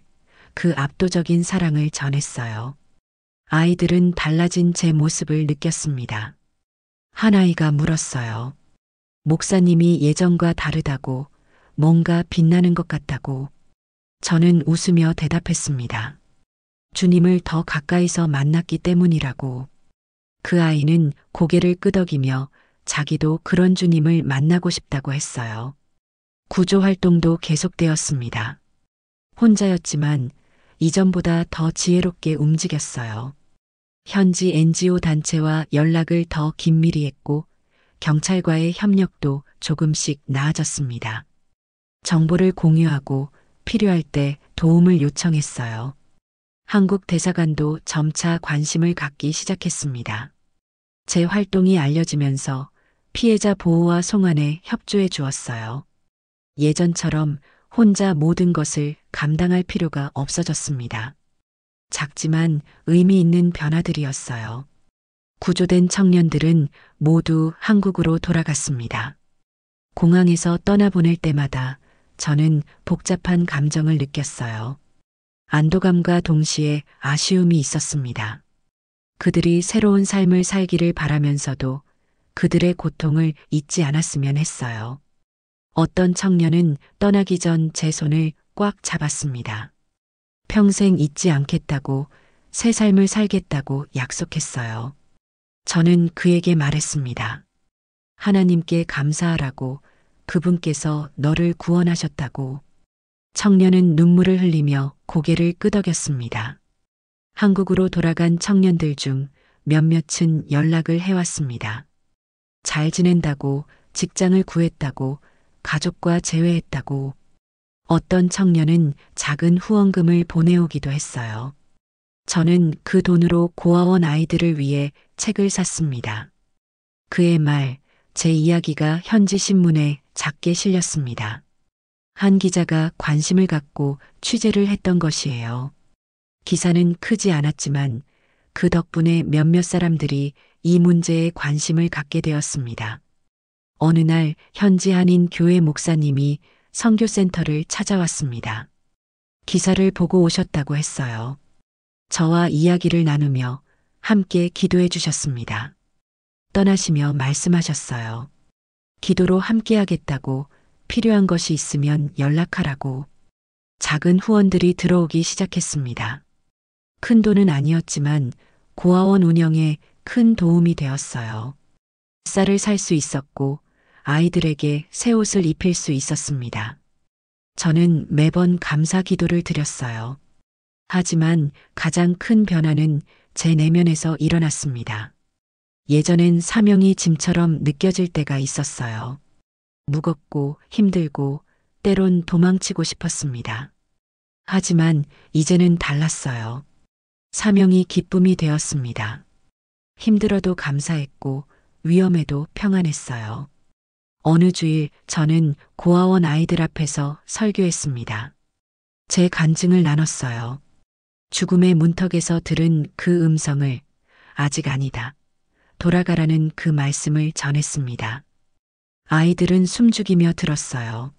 그 압도적인 사랑을 전했어요. 아이들은 달라진 제 모습을 느꼈습니다. 한 아이가 물었어요. 목사님이 예전과 다르다고, 뭔가 빛나는 것 같다고. 저는 웃으며 대답했습니다. 주님을 더 가까이서 만났기 때문이라고. 그 아이는 고개를 끄덕이며 자기도 그런 주님을 만나고 싶다고 했어요. 구조 활동도 계속되었습니다. 혼자였지만 이전보다 더 지혜롭게 움직였어요. 현지 NGO 단체와 연락을 더 긴밀히 했고 경찰과의 협력도 조금씩 나아졌습니다. 정보를 공유하고 필요할 때 도움을 요청했어요. 한국 대사관도 점차 관심을 갖기 시작했습니다. 제 활동이 알려지면서 피해자 보호와 송환에 협조해 주었어요. 예전처럼 혼자 모든 것을 감당할 필요가 없어졌습니다. 작지만 의미 있는 변화들이었어요. 구조된 청년들은 모두 한국으로 돌아갔습니다. 공항에서 떠나보낼 때마다 저는 복잡한 감정을 느꼈어요. 안도감과 동시에 아쉬움이 있었습니다. 그들이 새로운 삶을 살기를 바라면서도 그들의 고통을 잊지 않았으면 했어요. 어떤 청년은 떠나기 전 제 손을 꽉 잡았습니다. 평생 잊지 않겠다고, 새 삶을 살겠다고 약속했어요. 저는 그에게 말했습니다. 하나님께 감사하라고, 그분께서 너를 구원하셨다고. 청년은 눈물을 흘리며 고개를 끄덕였습니다. 한국으로 돌아간 청년들 중 몇몇은 연락을 해왔습니다. 잘 지낸다고, 직장을 구했다고, 가족과 재회했다고. 어떤 청년은 작은 후원금을 보내오기도 했어요. 저는 그 돈으로 고아원 아이들을 위해 책을 샀습니다. 그의 말, 제 이야기가 현지 신문에 작게 실렸습니다. 한 기자가 관심을 갖고 취재를 했던 것이에요. 기사는 크지 않았지만 그 덕분에 몇몇 사람들이 이 문제에 관심을 갖게 되었습니다. 어느 날 현지 한인 교회 목사님이 선교센터를 찾아왔습니다. 기사를 보고 오셨다고 했어요. 저와 이야기를 나누며 함께 기도해 주셨습니다. 떠나시며 말씀하셨어요. 기도로 함께 하겠다고, 필요한 것이 있으면 연락하라고. 작은 후원들이 들어오기 시작했습니다. 큰 돈은 아니었지만 고아원 운영에 큰 도움이 되었어요. 쌀을 살 수 있었고 아이들에게 새 옷을 입힐 수 있었습니다. 저는 매번 감사 기도를 드렸어요. 하지만 가장 큰 변화는 제 내면에서 일어났습니다. 예전엔 사명이 짐처럼 느껴질 때가 있었어요. 무겁고 힘들고 때론 도망치고 싶었습니다. 하지만 이제는 달랐어요. 사명이 기쁨이 되었습니다. 힘들어도 감사했고 위험해도 평안했어요. 어느 주일 저는 고아원 아이들 앞에서 설교했습니다. 제 간증을 나눴어요. 죽음의 문턱에서 들은 그 음성을 아직 아니다. 돌아가라는 그 말씀을 전했습니다. 아이들은 숨죽이며 들었어요.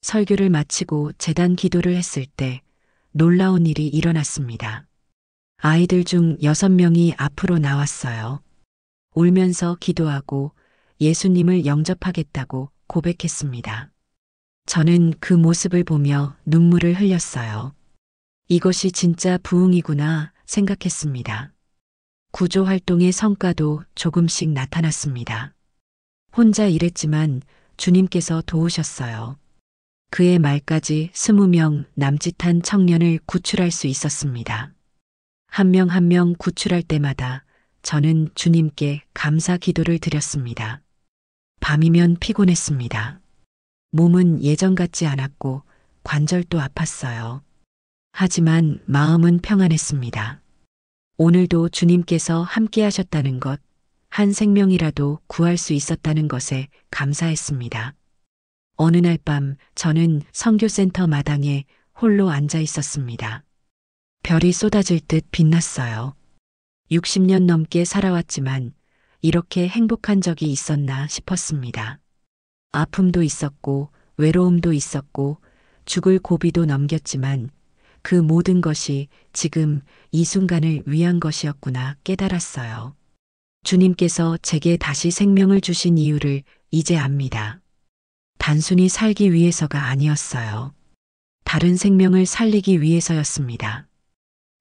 설교를 마치고 제단 기도를 했을 때 놀라운 일이 일어났습니다. 아이들 중 6명이 앞으로 나왔어요. 울면서 기도하고 예수님을 영접하겠다고 고백했습니다. 저는 그 모습을 보며 눈물을 흘렸어요. 이것이 진짜 부흥이구나 생각했습니다. 구조 활동의 성과도 조금씩 나타났습니다. 혼자 일했지만 주님께서 도우셨어요. 그의 말까지 20명 남짓한 청년을 구출할 수 있었습니다. 한 명 한 명 구출할 때마다 저는 주님께 감사 기도를 드렸습니다. 밤이면 피곤했습니다. 몸은 예전 같지 않았고 관절도 아팠어요. 하지만 마음은 평안했습니다. 오늘도 주님께서 함께 하셨다는 것, 한 생명이라도 구할 수 있었다는 것에 감사했습니다. 어느 날 밤 저는 선교센터 마당에 홀로 앉아 있었습니다. 별이 쏟아질 듯 빛났어요. 60년 넘게 살아왔지만 이렇게 행복한 적이 있었나 싶었습니다. 아픔도 있었고 외로움도 있었고 죽을 고비도 넘겼지만 그 모든 것이 지금 이 순간을 위한 것이었구나 깨달았어요. 주님께서 제게 다시 생명을 주신 이유를 이제 압니다. 단순히 살기 위해서가 아니었어요. 다른 생명을 살리기 위해서였습니다.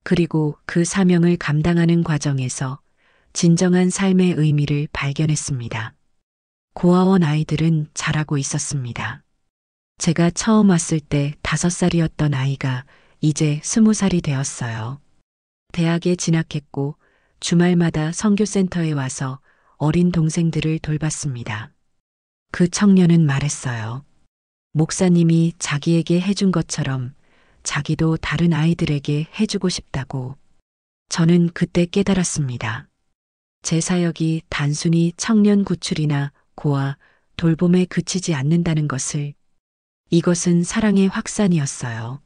그리고 그 사명을 감당하는 과정에서 진정한 삶의 의미를 발견했습니다. 고아원 아이들은 자라고 있었습니다. 제가 처음 왔을 때 5살이었던 아이가 이제 20살이 되었어요. 대학에 진학했고 주말마다 선교센터에 와서 어린 동생들을 돌봤습니다. 그 청년은 말했어요. 목사님이 자기에게 해준 것처럼 자기도 다른 아이들에게 해주고 싶다고. 저는 그때 깨달았습니다. 제 사역이 단순히 청년 구출이나 고아, 돌봄에 그치지 않는다는 것을. 이것은 사랑의 확산이었어요.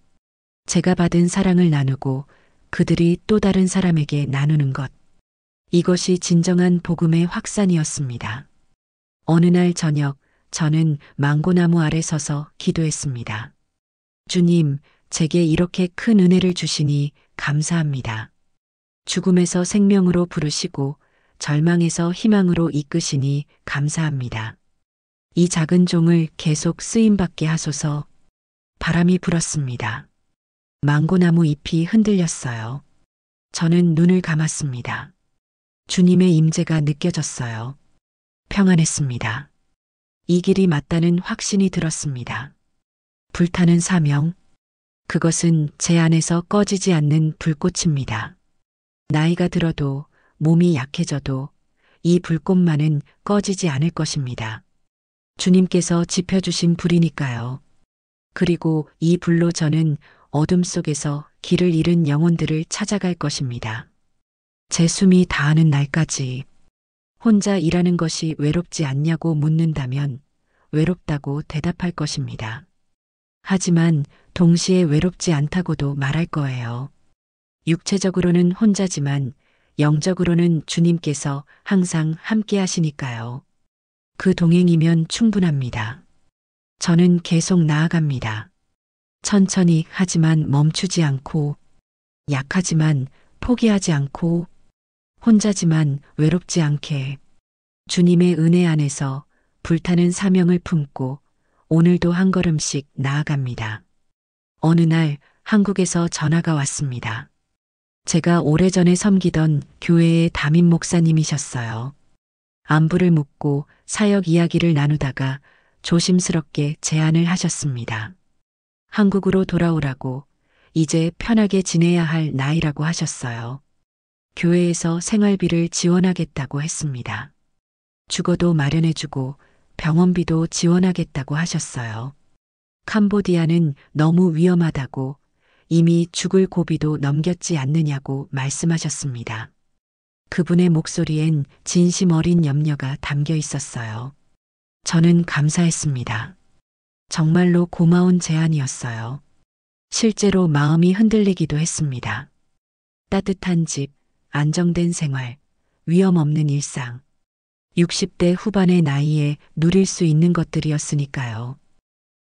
제가 받은 사랑을 나누고 그들이 또 다른 사람에게 나누는 것. 이것이 진정한 복음의 확산이었습니다. 어느 날 저녁 저는 망고나무 아래 서서 기도했습니다. 주님, 제게 이렇게 큰 은혜를 주시니 감사합니다. 죽음에서 생명으로 부르시고 절망에서 희망으로 이끄시니 감사합니다. 이 작은 종을 계속 쓰임받게 하소서. 바람이 불었습니다. 망고나무 잎이 흔들렸어요. 저는 눈을 감았습니다. 주님의 임재가 느껴졌어요. 평안했습니다. 이 길이 맞다는 확신이 들었습니다. 불타는 사명. 그것은 제 안에서 꺼지지 않는 불꽃입니다. 나이가 들어도 몸이 약해져도 이 불꽃만은 꺼지지 않을 것입니다. 주님께서 지펴주신 불이니까요. 그리고 이 불로 저는 어둠 속에서 길을 잃은 영혼들을 찾아갈 것입니다. 제 숨이 다하는 날까지. 혼자 일하는 것이 외롭지 않냐고 묻는다면 외롭다고 대답할 것입니다. 하지만 동시에 외롭지 않다고도 말할 거예요. 육체적으로는 혼자지만 영적으로는 주님께서 항상 함께 하시니까요. 그 동행이면 충분합니다. 저는 계속 나아갑니다. 천천히 하지만 멈추지 않고, 약하지만 포기하지 않고, 혼자지만 외롭지 않게 주님의 은혜 안에서 불타는 사명을 품고 오늘도 한 걸음씩 나아갑니다. 어느 날 한국에서 전화가 왔습니다. 제가 오래전에 섬기던 교회의 담임 목사님이셨어요. 안부를 묻고 사역 이야기를 나누다가 조심스럽게 제안을 하셨습니다. 한국으로 돌아오라고 이제 편하게 지내야 할 나이라고 하셨어요. 교회에서 생활비를 지원하겠다고 했습니다. 죽어도 마련해주고 병원비도 지원하겠다고 하셨어요. 캄보디아는 너무 위험하다고 이미 죽을 고비도 넘겼지 않느냐고 말씀하셨습니다. 그분의 목소리엔 진심 어린 염려가 담겨 있었어요. 저는 감사했습니다. 정말로 고마운 제안이었어요. 실제로 마음이 흔들리기도 했습니다. 따뜻한 집, 안정된 생활, 위험 없는 일상. 60대 후반의 나이에 누릴 수 있는 것들이었으니까요.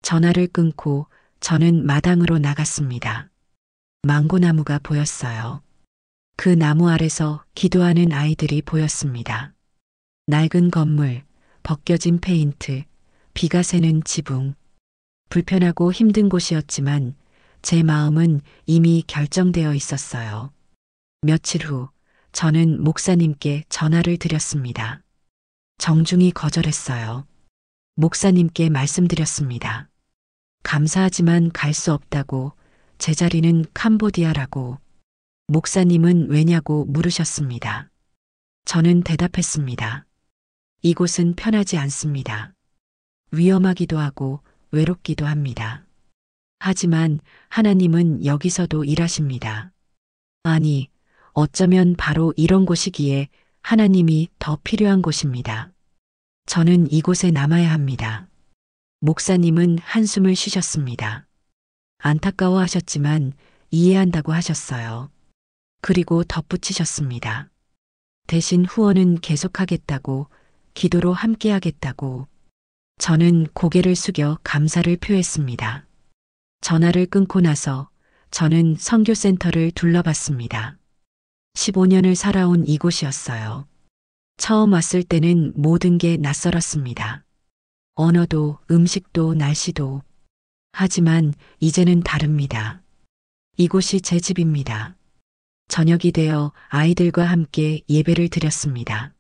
전화를 끊고 저는 마당으로 나갔습니다. 망고나무가 보였어요. 그 나무 아래서 기도하는 아이들이 보였습니다. 낡은 건물, 벗겨진 페인트, 비가 새는 지붕. 불편하고 힘든 곳이었지만 제 마음은 이미 결정되어 있었어요. 며칠 후 저는 목사님께 전화를 드렸습니다. 정중히 거절했어요. 목사님께 말씀드렸습니다. 감사하지만 갈 수 없다고, 제 자리는 캄보디아라고. 목사님은 왜냐고 물으셨습니다. 저는 대답했습니다. 이곳은 편하지 않습니다. 위험하기도 하고 외롭기도 합니다. 하지만 하나님은 여기서도 일하십니다. 아니, 어쩌면 바로 이런 곳이기에 하나님이 더 필요한 곳입니다. 저는 이곳에 남아야 합니다. 목사님은 한숨을 쉬셨습니다. 안타까워 하셨지만 이해한다고 하셨어요. 그리고 덧붙이셨습니다. 대신 후원은 계속하겠다고, 기도로 함께하겠다고. 저는 고개를 숙여 감사를 표했습니다. 전화를 끊고 나서 저는 선교센터를 둘러봤습니다. 15년을 살아온 이곳이었어요. 처음 왔을 때는 모든 게 낯설었습니다. 언어도, 음식도, 날씨도. 하지만 이제는 다릅니다. 이곳이 제 집입니다. 저녁이 되어 아이들과 함께 예배를 드렸습니다.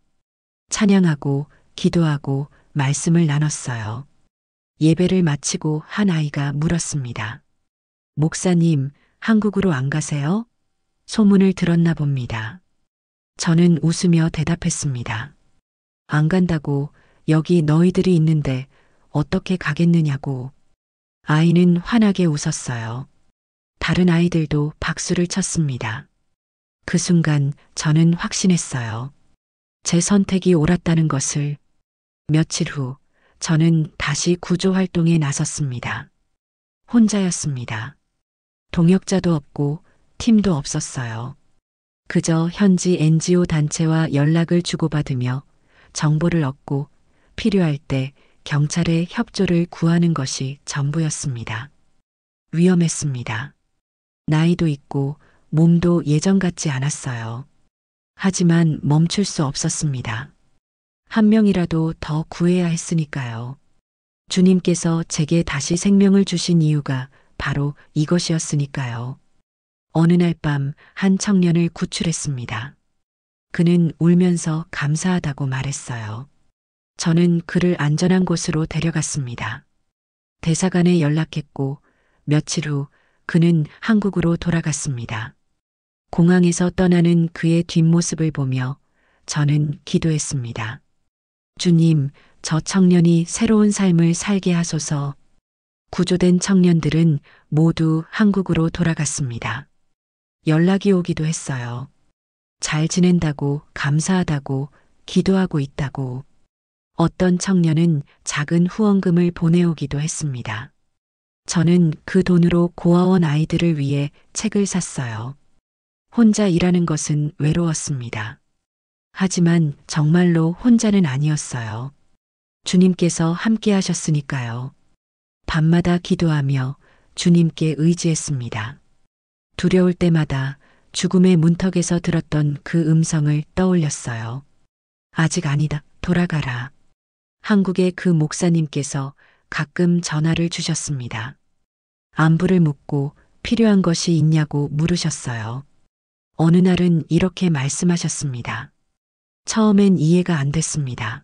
찬양하고 기도하고 말씀을 나눴어요. 예배를 마치고 한 아이가 물었습니다. 목사님, 한국으로 안 가세요? 소문을 들었나 봅니다. 저는 웃으며 대답했습니다. 안 간다고, 여기 너희들이 있는데 어떻게 가겠느냐고. 아이는 환하게 웃었어요. 다른 아이들도 박수를 쳤습니다. 그 순간 저는 확신했어요. 제 선택이 옳았다는 것을. 며칠 후 저는 다시 구조 활동에 나섰습니다. 혼자였습니다. 동역자도 없고 팀도 없었어요. 그저 현지 NGO 단체와 연락을 주고받으며 정보를 얻고 필요할 때 경찰의 협조를 구하는 것이 전부였습니다. 위험했습니다. 나이도 있고 몸도 예전 같지 않았어요. 하지만 멈출 수 없었습니다. 한 명이라도 더 구해야 했으니까요. 주님께서 제게 다시 생명을 주신 이유가 바로 이것이었으니까요. 어느 날 밤 한 청년을 구출했습니다. 그는 울면서 감사하다고 말했어요. 저는 그를 안전한 곳으로 데려갔습니다. 대사관에 연락했고 며칠 후 그는 한국으로 돌아갔습니다. 공항에서 떠나는 그의 뒷모습을 보며 저는 기도했습니다. 주님, 저 청년이 새로운 삶을 살게 하소서. 구조된 청년들은 모두 한국으로 돌아갔습니다. 연락이 오기도 했어요. 잘 지낸다고, 감사하다고, 기도하고 있다고. 어떤 청년은 작은 후원금을 보내오기도 했습니다. 저는 그 돈으로 고아원 아이들을 위해 책을 샀어요. 혼자 일하는 것은 외로웠습니다. 하지만 정말로 혼자는 아니었어요. 주님께서 함께 하셨으니까요. 밤마다 기도하며 주님께 의지했습니다. 두려울 때마다 죽음의 문턱에서 들었던 그 음성을 떠올렸어요. 아직 아니다, 돌아가라. 한국의 그 목사님께서 가끔 전화를 주셨습니다. 안부를 묻고 필요한 것이 있냐고 물으셨어요. 어느 날은 이렇게 말씀하셨습니다. 처음엔 이해가 안 됐습니다.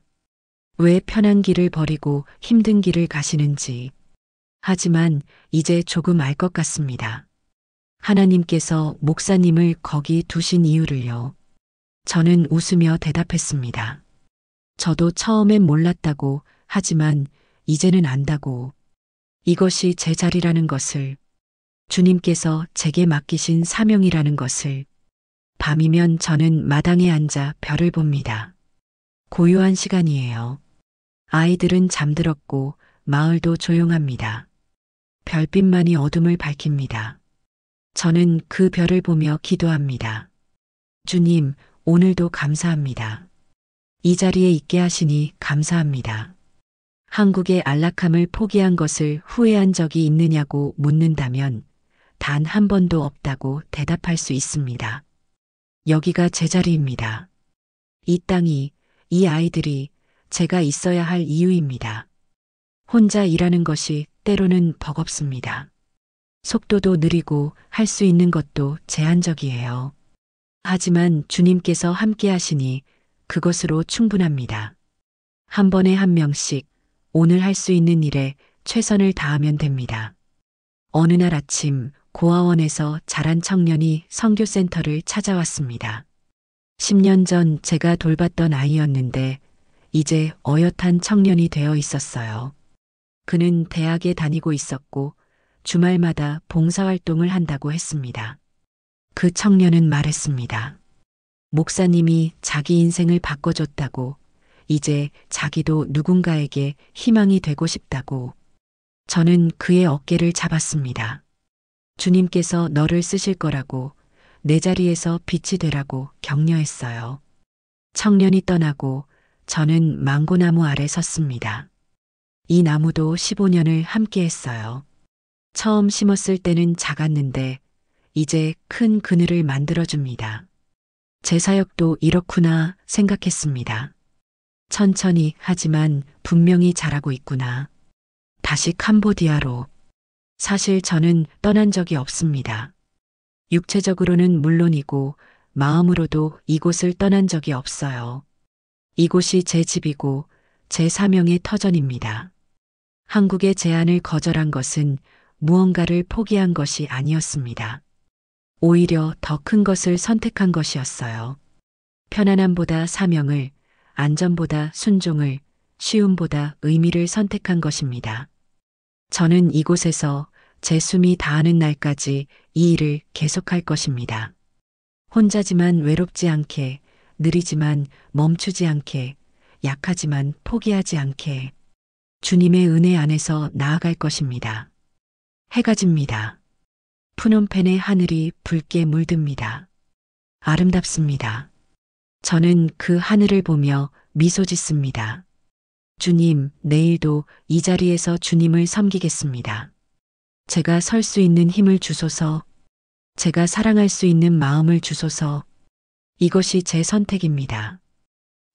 왜 편한 길을 버리고 힘든 길을 가시는지. 하지만 이제 조금 알 것 같습니다. 하나님께서 목사님을 거기 두신 이유를요. 저는 웃으며 대답했습니다. 저도 처음엔 몰랐다고, 하지만 이제는 안다고. 이것이 제 자리라는 것을, 주님께서 제게 맡기신 사명이라는 것을. 밤이면 저는 마당에 앉아 별을 봅니다. 고요한 시간이에요. 아이들은 잠들었고 마을도 조용합니다. 별빛만이 어둠을 밝힙니다. 저는 그 별을 보며 기도합니다. 주님, 오늘도 감사합니다. 이 자리에 있게 하시니 감사합니다. 한국의 안락함을 포기한 것을 후회한 적이 있느냐고 묻는다면 단 한 번도 없다고 대답할 수 있습니다. 여기가 제 자리입니다. 이 땅이, 이 아이들이 제가 있어야 할 이유입니다. 혼자 일하는 것이 때로는 버겁습니다. 속도도 느리고 할 수 있는 것도 제한적이에요. 하지만 주님께서 함께 하시니 그것으로 충분합니다. 한 번에 한 명씩 오늘 할 수 있는 일에 최선을 다하면 됩니다. 어느 날 아침 고아원에서 자란 청년이 선교센터를 찾아왔습니다. 10년 전 제가 돌봤던 아이였는데 이제 어엿한 청년이 되어 있었어요. 그는 대학에 다니고 있었고 주말마다 봉사활동을 한다고 했습니다. 그 청년은 말했습니다. 목사님이 자기 인생을 바꿔줬다고, 이제 자기도 누군가에게 희망이 되고 싶다고. 저는 그의 어깨를 잡았습니다. 주님께서 너를 쓰실 거라고, 내 자리에서 빛이 되라고 격려했어요. 청년이 떠나고 저는 망고나무 아래 섰습니다. 이 나무도 15년을 함께 했어요. 처음 심었을 때는 작았는데 이제 큰 그늘을 만들어줍니다. 제 사역도 이렇구나 생각했습니다. 천천히 하지만 분명히 잘하고 있구나. 다시 캄보디아로. 사실 저는 떠난 적이 없습니다. 육체적으로는 물론이고 마음으로도 이곳을 떠난 적이 없어요. 이곳이 제 집이고 제 사명의 터전입니다. 한국의 제안을 거절한 것은 무언가를 포기한 것이 아니었습니다. 오히려 더 큰 것을 선택한 것이었어요. 편안함보다 사명을, 안전보다 순종을, 쉬움보다 의미를 선택한 것입니다. 저는 이곳에서 제 숨이 다하는 날까지 이 일을 계속할 것입니다. 혼자지만 외롭지 않게, 느리지만 멈추지 않게, 약하지만 포기하지 않게 주님의 은혜 안에서 나아갈 것입니다. 해가 집니다. 푸놈펜의 하늘이 붉게 물듭니다. 아름답습니다. 저는 그 하늘을 보며 미소 짓습니다. 주님, 내일도 이 자리에서 주님을 섬기겠습니다. 제가 설 수 있는 힘을 주소서, 제가 사랑할 수 있는 마음을 주소서. 이것이 제 선택입니다.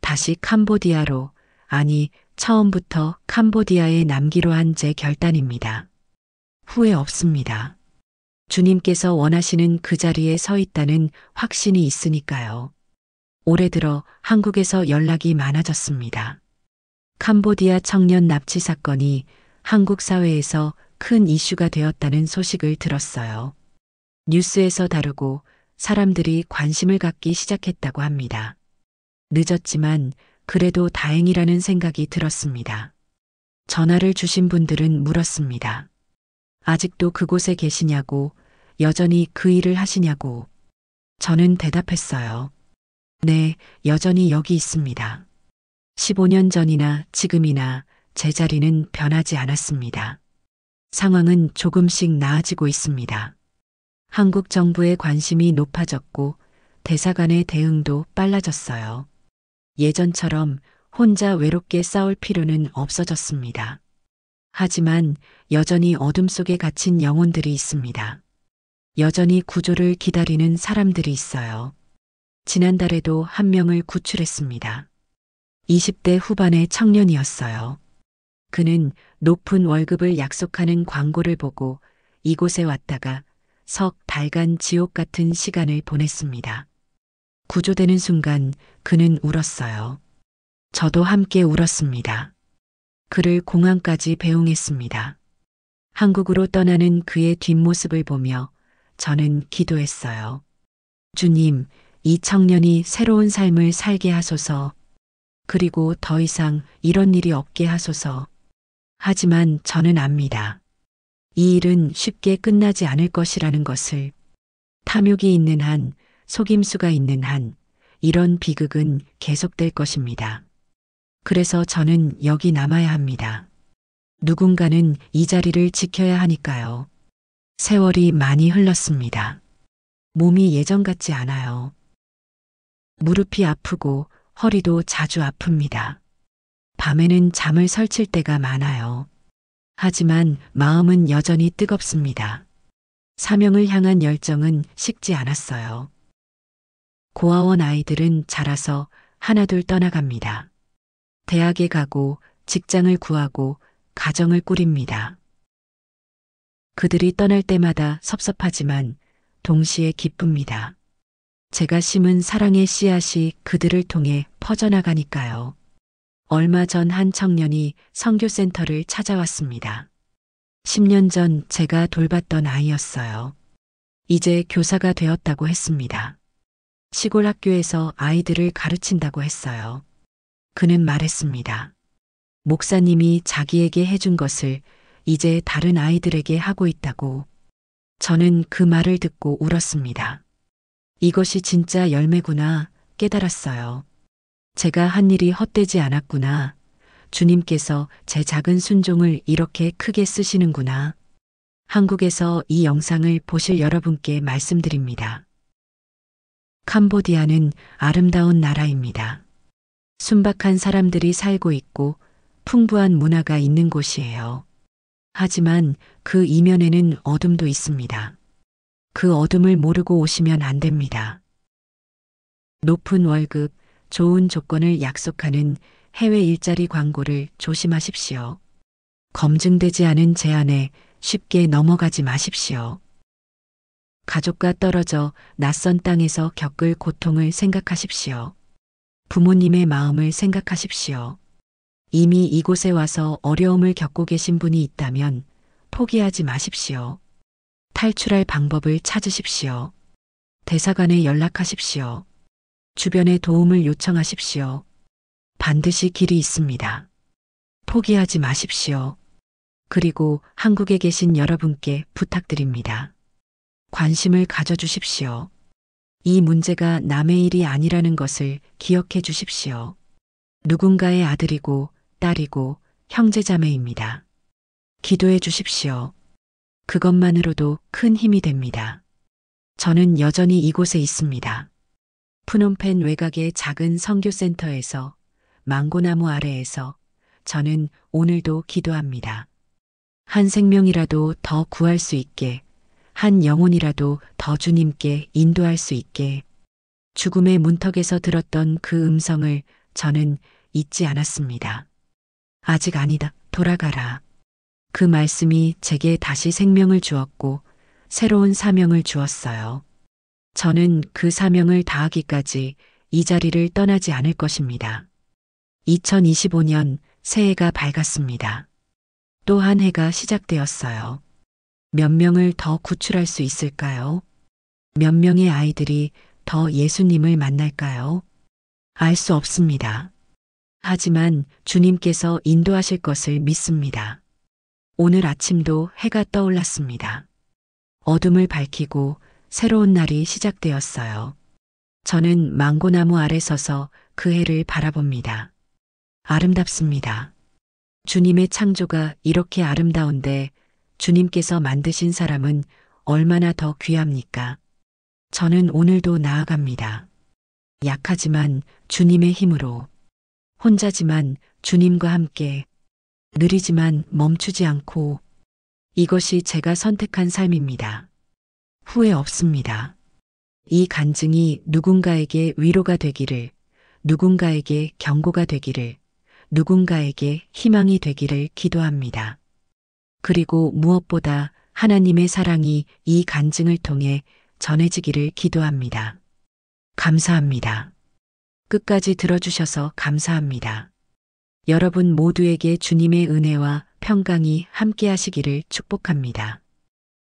다시 캄보디아로, 아니, 처음부터 캄보디아에 남기로 한 제 결단입니다. 후회 없습니다. 주님께서 원하시는 그 자리에 서 있다는 확신이 있으니까요. 올해 들어 한국에서 연락이 많아졌습니다. 캄보디아 청년 납치 사건이 한국 사회에서 큰 이슈가 되었다는 소식을 들었어요. 뉴스에서 다루고 사람들이 관심을 갖기 시작했다고 합니다. 늦었지만 그래도 다행이라는 생각이 들었습니다. 전화를 주신 분들은 물었습니다. 아직도 그곳에 계시냐고, 여전히 그 일을 하시냐고. 저는 대답했어요. 네, 여전히 여기 있습니다. 15년 전이나 지금이나 제 자리는 변하지 않았습니다. 상황은 조금씩 나아지고 있습니다. 한국 정부의 관심이 높아졌고 대사관의 대응도 빨라졌어요. 예전처럼 혼자 외롭게 싸울 필요는 없어졌습니다. 하지만 여전히 어둠 속에 갇힌 영혼들이 있습니다. 여전히 구조를 기다리는 사람들이 있어요. 지난달에도 한 명을 구출했습니다. 20대 후반의 청년이었어요. 그는 높은 월급을 약속하는 광고를 보고 이곳에 왔다가 석 달간 지옥 같은 시간을 보냈습니다. 구조되는 순간 그는 울었어요. 저도 함께 울었습니다. 그를 공항까지 배웅했습니다. 한국으로 떠나는 그의 뒷모습을 보며 저는 기도했어요. 주님, 이 청년이 새로운 삶을 살게 하소서. 그리고 더 이상 이런 일이 없게 하소서. 하지만 저는 압니다. 이 일은 쉽게 끝나지 않을 것이라는 것을. 탐욕이 있는 한, 속임수가 있는 한, 이런 비극은 계속될 것입니다. 그래서 저는 여기 남아야 합니다. 누군가는 이 자리를 지켜야 하니까요. 세월이 많이 흘렀습니다. 몸이 예전 같지 않아요. 무릎이 아프고 허리도 자주 아픕니다. 밤에는 잠을 설칠 때가 많아요. 하지만 마음은 여전히 뜨겁습니다. 사명을 향한 열정은 식지 않았어요. 고아원 아이들은 자라서 하나둘 떠나갑니다. 대학에 가고 직장을 구하고 가정을 꾸립니다. 그들이 떠날 때마다 섭섭하지만 동시에 기쁩니다. 제가 심은 사랑의 씨앗이 그들을 통해 퍼져나가니까요. 얼마 전 한 청년이 선교센터를 찾아왔습니다. 10년 전 제가 돌봤던 아이였어요. 이제 교사가 되었다고 했습니다. 시골 학교에서 아이들을 가르친다고 했어요. 그는 말했습니다. 목사님이 자기에게 해준 것을 이제 다른 아이들에게 하고 있다고. 저는 그 말을 듣고 울었습니다. 이것이 진짜 열매구나 깨달았어요. 제가 한 일이 헛되지 않았구나. 주님께서 제 작은 순종을 이렇게 크게 쓰시는구나. 한국에서 이 영상을 보실 여러분께 말씀드립니다. 캄보디아는 아름다운 나라입니다. 순박한 사람들이 살고 있고 풍부한 문화가 있는 곳이에요. 하지만 그 이면에는 어둠도 있습니다. 그 어둠을 모르고 오시면 안 됩니다. 높은 월급, 좋은 조건을 약속하는 해외 일자리 광고를 조심하십시오. 검증되지 않은 제안에 쉽게 넘어가지 마십시오. 가족과 떨어져 낯선 땅에서 겪을 고통을 생각하십시오. 부모님의 마음을 생각하십시오. 이미 이곳에 와서 어려움을 겪고 계신 분이 있다면 포기하지 마십시오. 탈출할 방법을 찾으십시오. 대사관에 연락하십시오. 주변에 도움을 요청하십시오. 반드시 길이 있습니다. 포기하지 마십시오. 그리고 한국에 계신 여러분께 부탁드립니다. 관심을 가져주십시오. 이 문제가 남의 일이 아니라는 것을 기억해 주십시오. 누군가의 아들이고 딸이고 형제자매입니다. 기도해 주십시오. 그것만으로도 큰 힘이 됩니다. 저는 여전히 이곳에 있습니다. 푸놈펜 외곽의 작은 선교센터에서 망고나무 아래에서 저는 오늘도 기도합니다. 한 생명이라도 더 구할 수 있게, 한 영혼이라도 더 주님께 인도할 수 있게. 죽음의 문턱에서 들었던 그 음성을 저는 잊지 않았습니다. 아직 아니다, 돌아가라. 그 말씀이 제게 다시 생명을 주었고 새로운 사명을 주었어요. 저는 그 사명을 다하기까지 이 자리를 떠나지 않을 것입니다. 2025년 새해가 밝았습니다. 또 한 해가 시작되었어요. 몇 명을 더 구출할 수 있을까요? 몇 명의 아이들이 더 예수님을 만날까요? 알 수 없습니다. 하지만 주님께서 인도하실 것을 믿습니다. 오늘 아침도 해가 떠올랐습니다. 어둠을 밝히고 새로운 날이 시작되었어요. 저는 망고나무 아래 서서 그 해를 바라봅니다. 아름답습니다. 주님의 창조가 이렇게 아름다운데 주님께서 만드신 사람은 얼마나 더 귀합니까? 저는 오늘도 나아갑니다. 약하지만 주님의 힘으로, 혼자지만 주님과 함께, 느리지만 멈추지 않고, 이것이 제가 선택한 삶입니다. 후회 없습니다. 이 간증이 누군가에게 위로가 되기를, 누군가에게 경고가 되기를, 누군가에게 희망이 되기를 기도합니다. 그리고 무엇보다 하나님의 사랑이 이 간증을 통해 전해지기를 기도합니다. 감사합니다. 끝까지 들어주셔서 감사합니다. 여러분 모두에게 주님의 은혜와 평강이 함께 하시기를 축복합니다.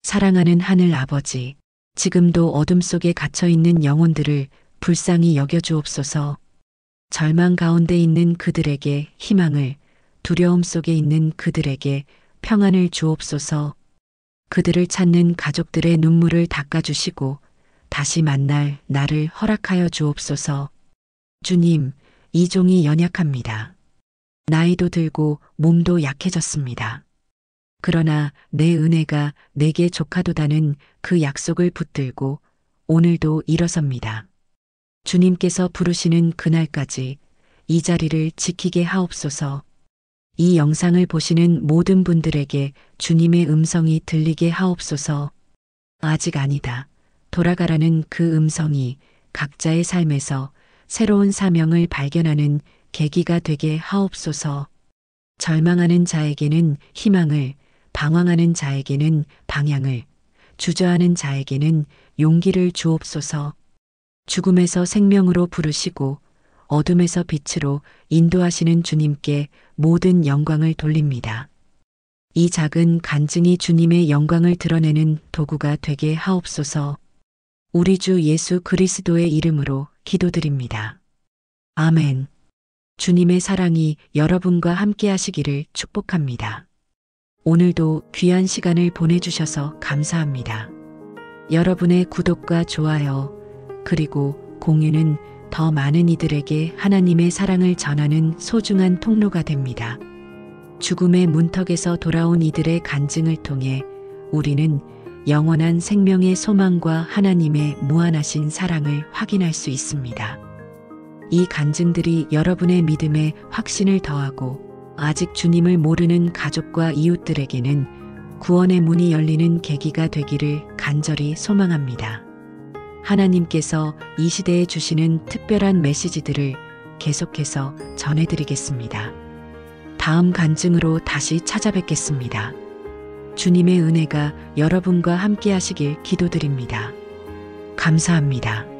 사랑하는 하늘 아버지, 지금도 어둠 속에 갇혀 있는 영혼들을 불쌍히 여겨주옵소서. 절망 가운데 있는 그들에게 희망을, 두려움 속에 있는 그들에게 평안을 주옵소서. 그들을 찾는 가족들의 눈물을 닦아주시고 다시 만날 나를 허락하여 주옵소서. 주님, 이 종이 연약합니다. 나이도 들고 몸도 약해졌습니다. 그러나 내 은혜가 내게 족하도다는 그 약속을 붙들고 오늘도 일어섭니다. 주님께서 부르시는 그날까지 이 자리를 지키게 하옵소서. 이 영상을 보시는 모든 분들에게 주님의 음성이 들리게 하옵소서. 아직 아니다. 돌아가라는 그 음성이 각자의 삶에서 새로운 사명을 발견하는 계기가 되게 하옵소서. 절망하는 자에게는 희망을, 방황하는 자에게는 방향을, 주저하는 자에게는 용기를 주옵소서. 죽음에서 생명으로 부르시고 어둠에서 빛으로 인도하시는 주님께 모든 영광을 돌립니다. 이 작은 간증이 주님의 영광을 드러내는 도구가 되게 하옵소서. 우리 주 예수 그리스도의 이름으로 기도드립니다. 아멘. 주님의 사랑이 여러분과 함께 하시기를 축복합니다. 오늘도 귀한 시간을 보내주셔서 감사합니다. 여러분의 구독과 좋아요, 그리고 공유는 더 많은 이들에게 하나님의 사랑을 전하는 소중한 통로가 됩니다. 죽음의 문턱에서 돌아온 이들의 간증을 통해 우리는 영원한 생명의 소망과 하나님의 무한하신 사랑을 확인할 수 있습니다. 이 간증들이 여러분의 믿음에 확신을 더하고 아직 주님을 모르는 가족과 이웃들에게는 구원의 문이 열리는 계기가 되기를 간절히 소망합니다. 하나님께서 이 시대에 주시는 특별한 메시지들을 계속해서 전해드리겠습니다. 다음 간증으로 다시 찾아뵙겠습니다. 주님의 은혜가 여러분과 함께 하시길 기도드립니다. 감사합니다.